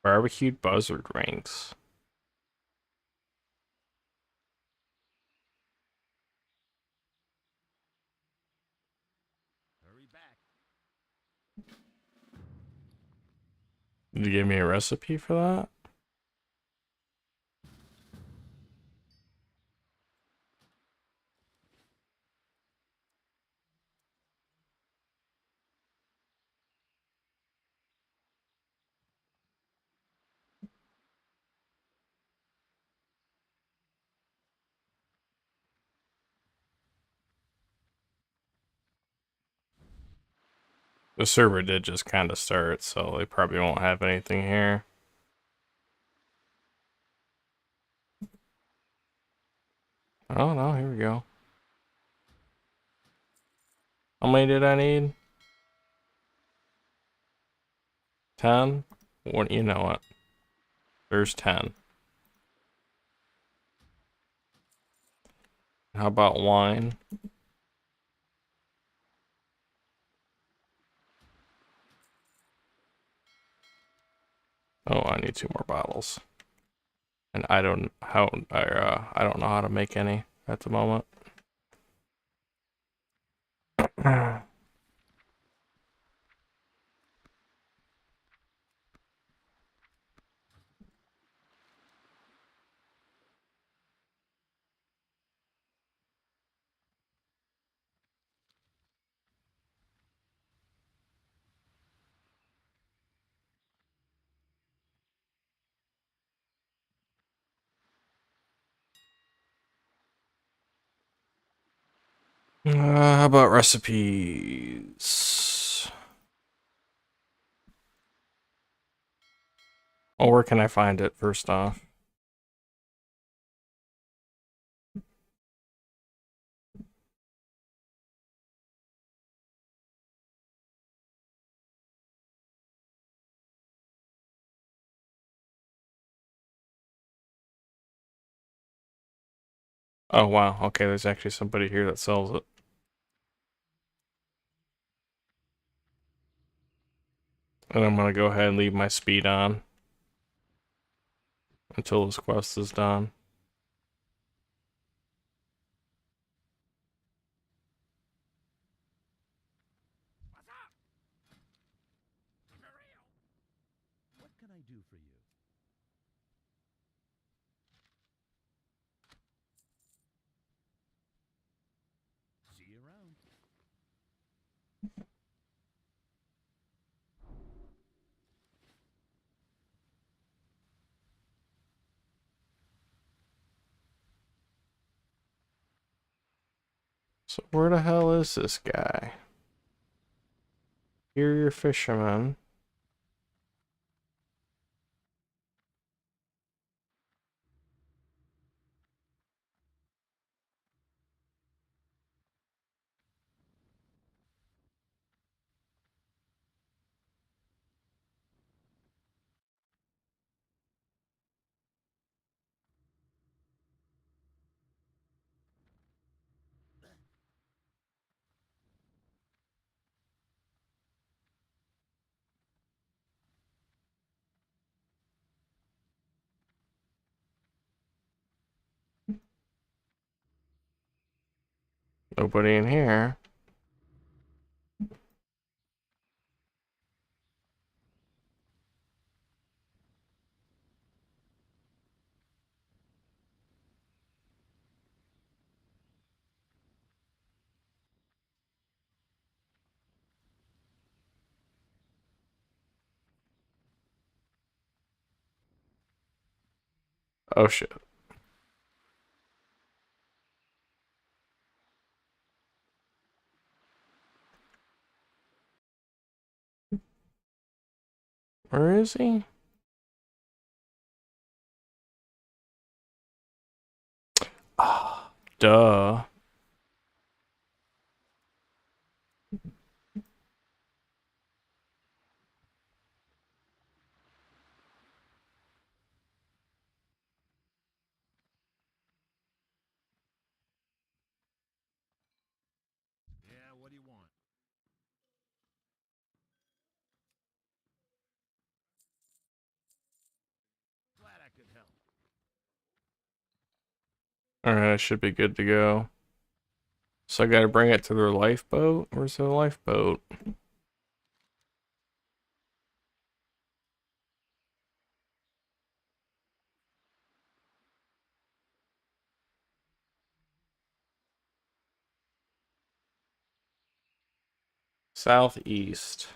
Barbecued buzzard rings. Did you give me a recipe for that? The server did just kind of start, so they probably won't have anything here. Oh no, here we go. How many did I need? 10? What, you know what? There's 10. How about wine? Oh, I need 2 more bottles. And I don't know how to make any. at the moment. How about recipes? Oh, where can I find it first off? Oh wow, okay, there's actually somebody here that sells it. And I'm gonna go ahead and leave my speed on until this quest is done. What can I do for you? See you around. So where the hell is this guy? Here, your fisherman. Nobody in here. Oh shit. Where is he? Ah, duh. Yeah, what do you want? Glad I could help. Alright, I should be good to go. So I gotta bring it to their lifeboat? Where's their lifeboat? Southeast.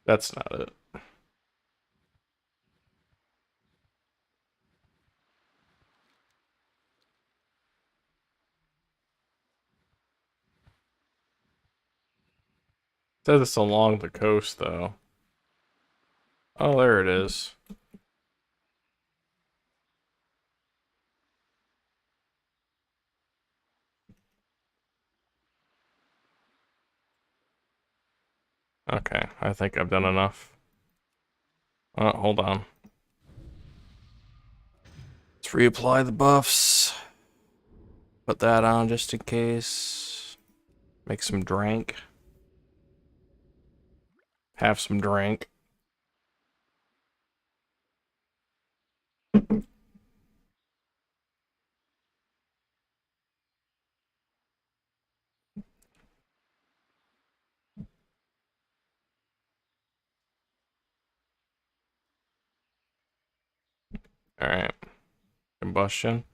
That's not it. Says it's along the coast, though. Oh, there it is. Okay, I think I've done enough. Oh, hold on. Let's reapply the buffs. Put that on just in case. Make some drink. Have some drink. Alright. Combustion.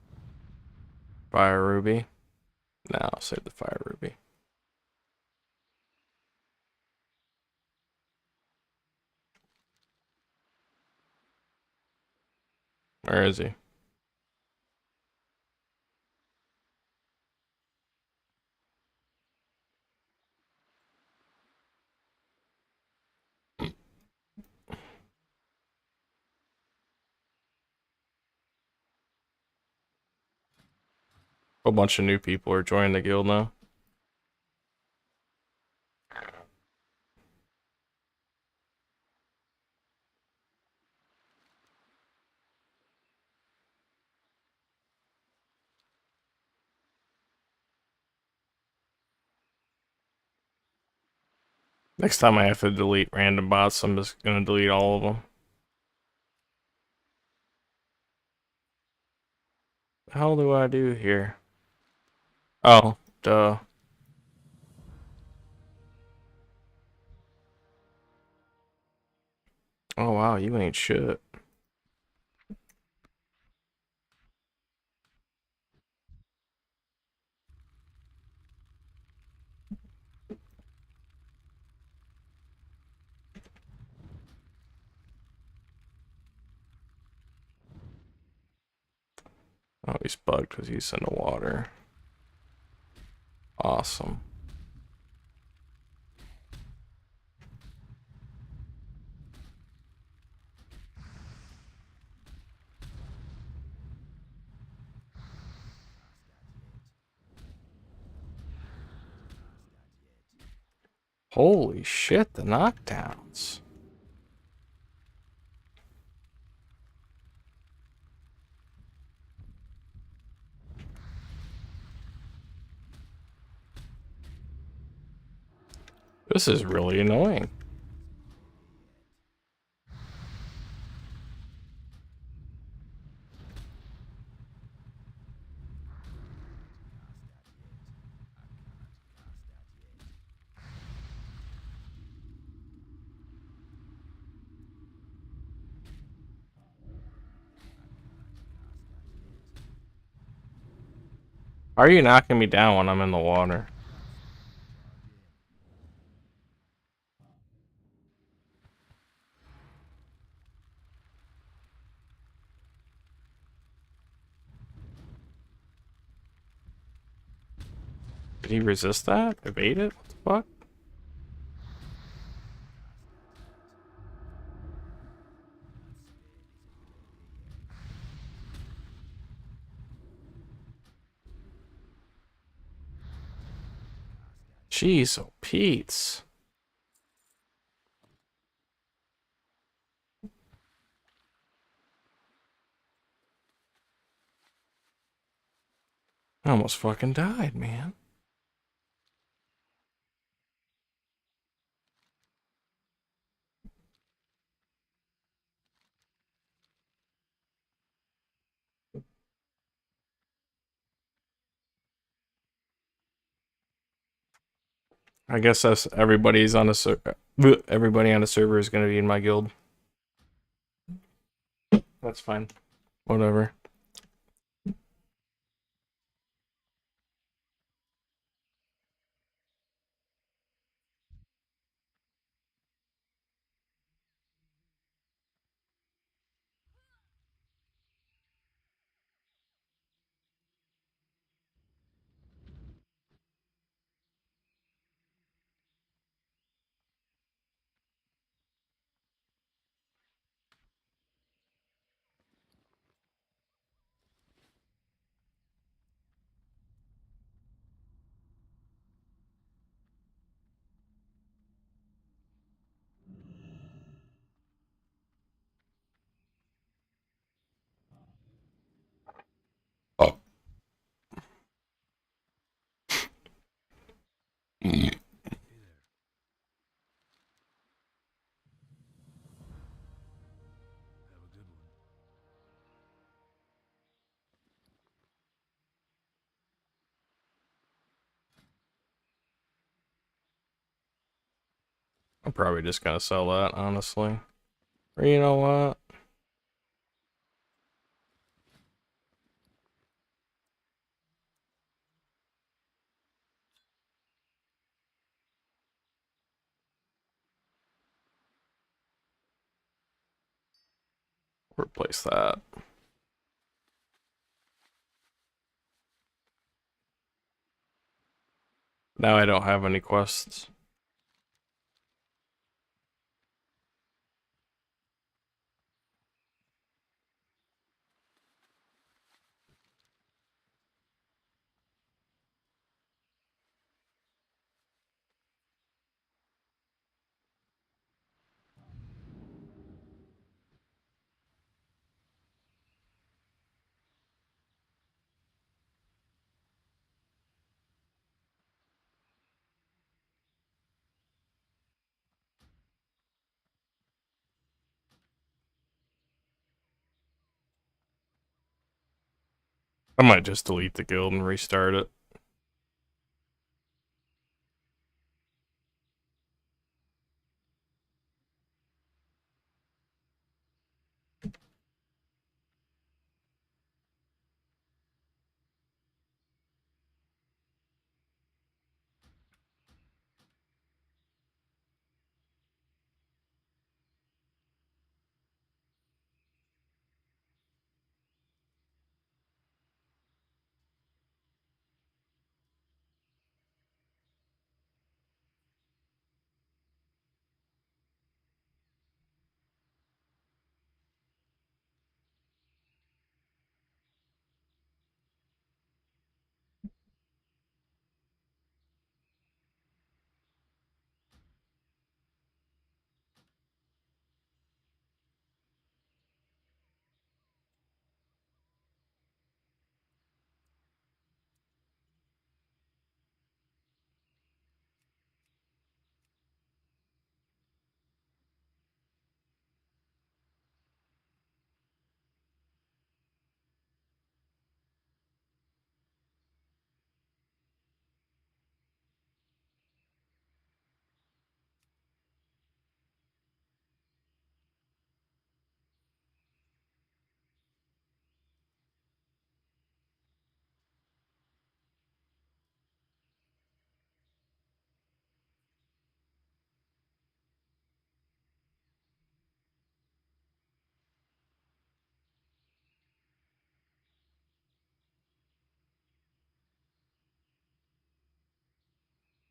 Fire ruby. Now I'll save the fire ruby. Where is he? A bunch of new people are joining the guild now. Next time I have to delete random bots, I'm just gonna delete all of them. What the hell do I do here? Oh, duh. Oh wow, you ain't shit. Oh, he's bugged because he's in the water. Awesome. Holy shit, the knockdowns. This is really annoying. Why are you knocking me down when I'm in the water? Did he resist that? Evade it? What the fuck? Jeez, oh Pete's. I almost fucking died, man. I guess that's everybody's on the everybody on the server is gonna be in my guild. That's fine. Whatever. I'm probably just gonna sell that, honestly. Or you know what? Replace that. Now I don't have any quests. I might just delete the guild and restart it.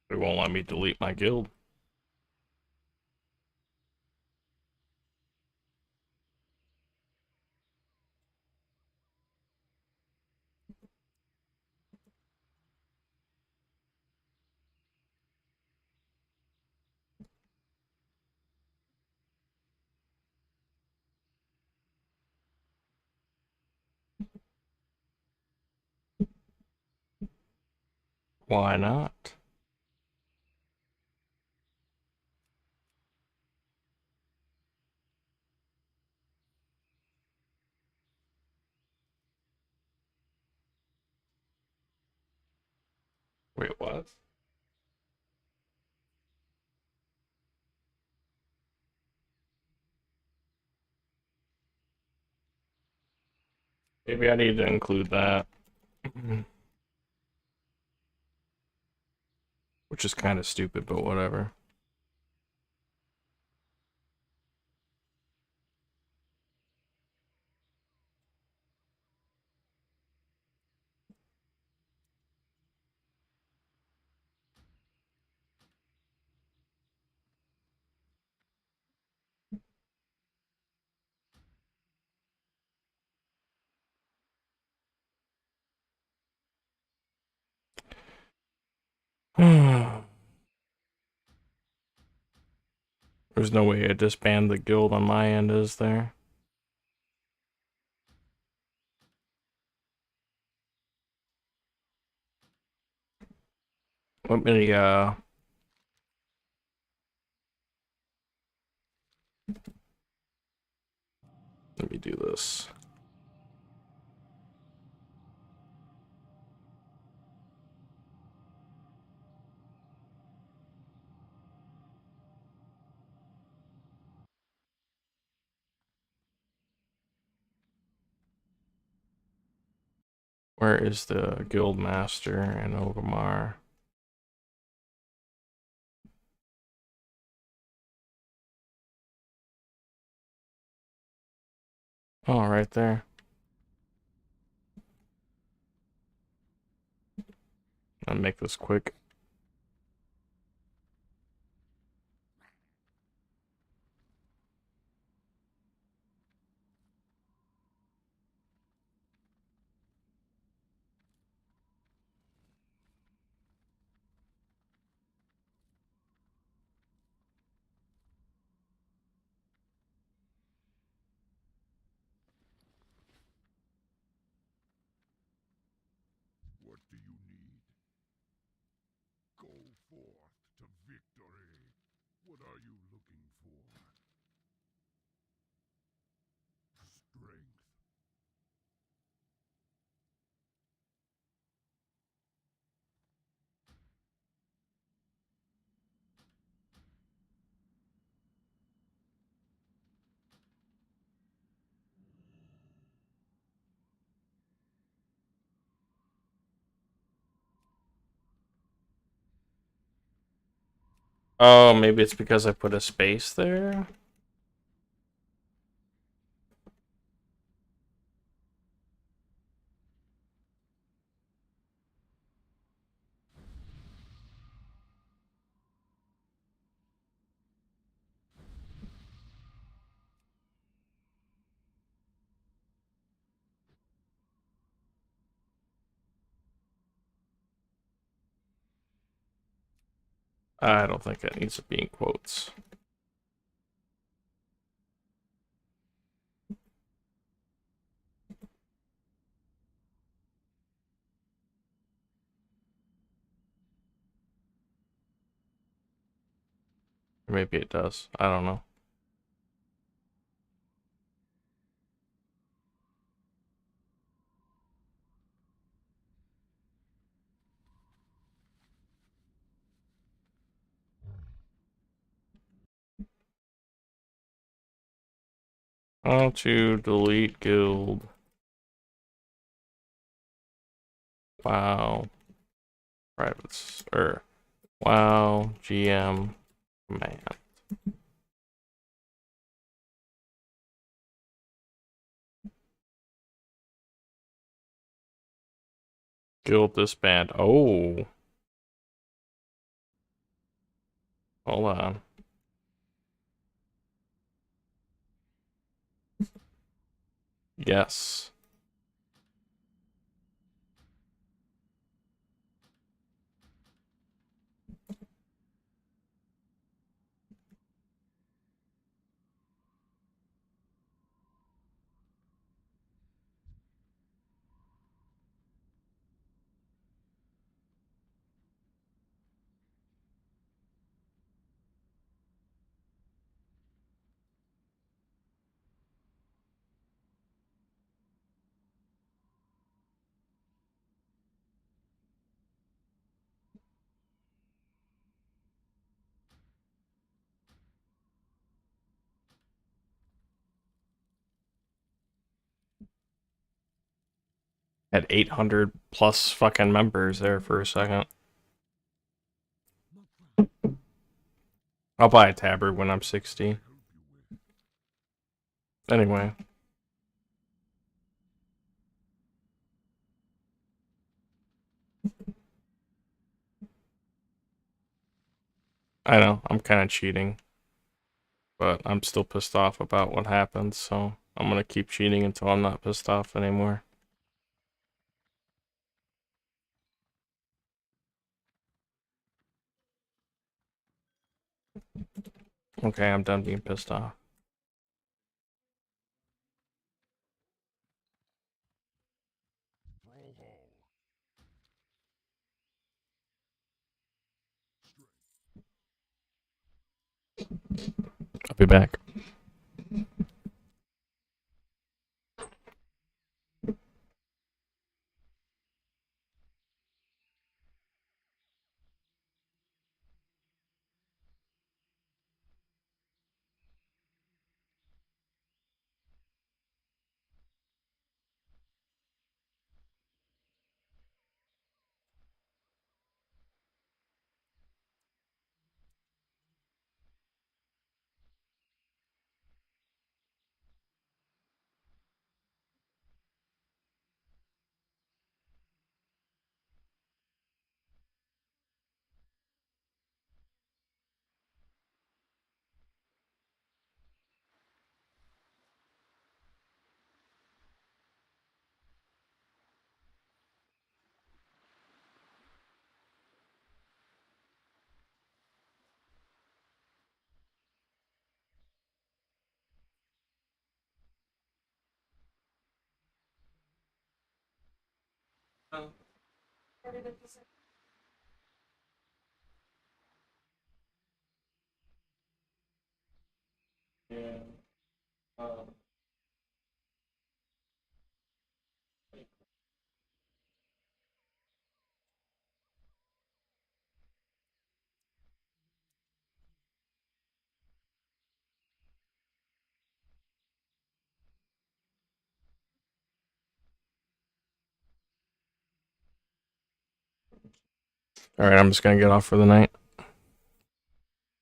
It won't let me delete my guild. Why not? Wait, what? Maybe I need to include that. Which is kind of stupid, but whatever. There's no way to disband the guild on my end, is there? Let me do this. Where is the guild master and Ogamar? Oh, right there. I'll make this quick. What do you need? Go forth to victory. What are you looking for? Strength. Oh, maybe it's because I put a space there? I don't think that needs to be in quotes. Or maybe it does. I don't know. How to delete guild. Wow. Privates. Wow. GM. Command. Guild disband. Oh. Hold on. Yes. Had 800 plus fucking members there for a second. I'll buy a tabard when I'm 60. Anyway. I know, I'm kind of cheating. But I'm still pissed off about what happened, so I'm gonna keep cheating until I'm not pissed off anymore. Okay, I'm done being pissed off. I'll be back. Yeah. Alright, I'm just gonna get off for the night.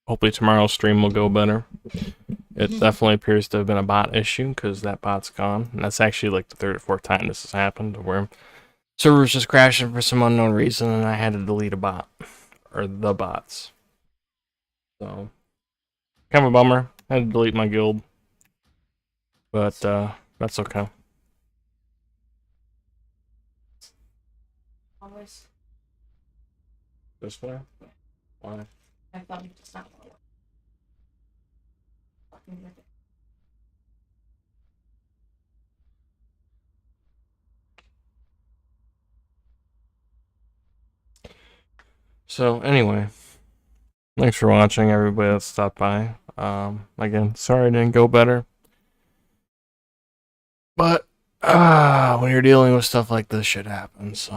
Hopefully tomorrow's stream will go better. It definitely appears to have been a bot issue because that bot's gone. And that's actually like the third or fourth time this has happened where server's just crashing for some unknown reason and I had to delete a bot. Or the bots. So, kind of a bummer. I had to delete my guild. But, that's okay. Always. This way? Why? I thought it just not work. Fucking with it. So, anyway. Thanks for watching, everybody that stopped by. Again, sorry it didn't go better. But, when you're dealing with stuff like this, shit happens, so.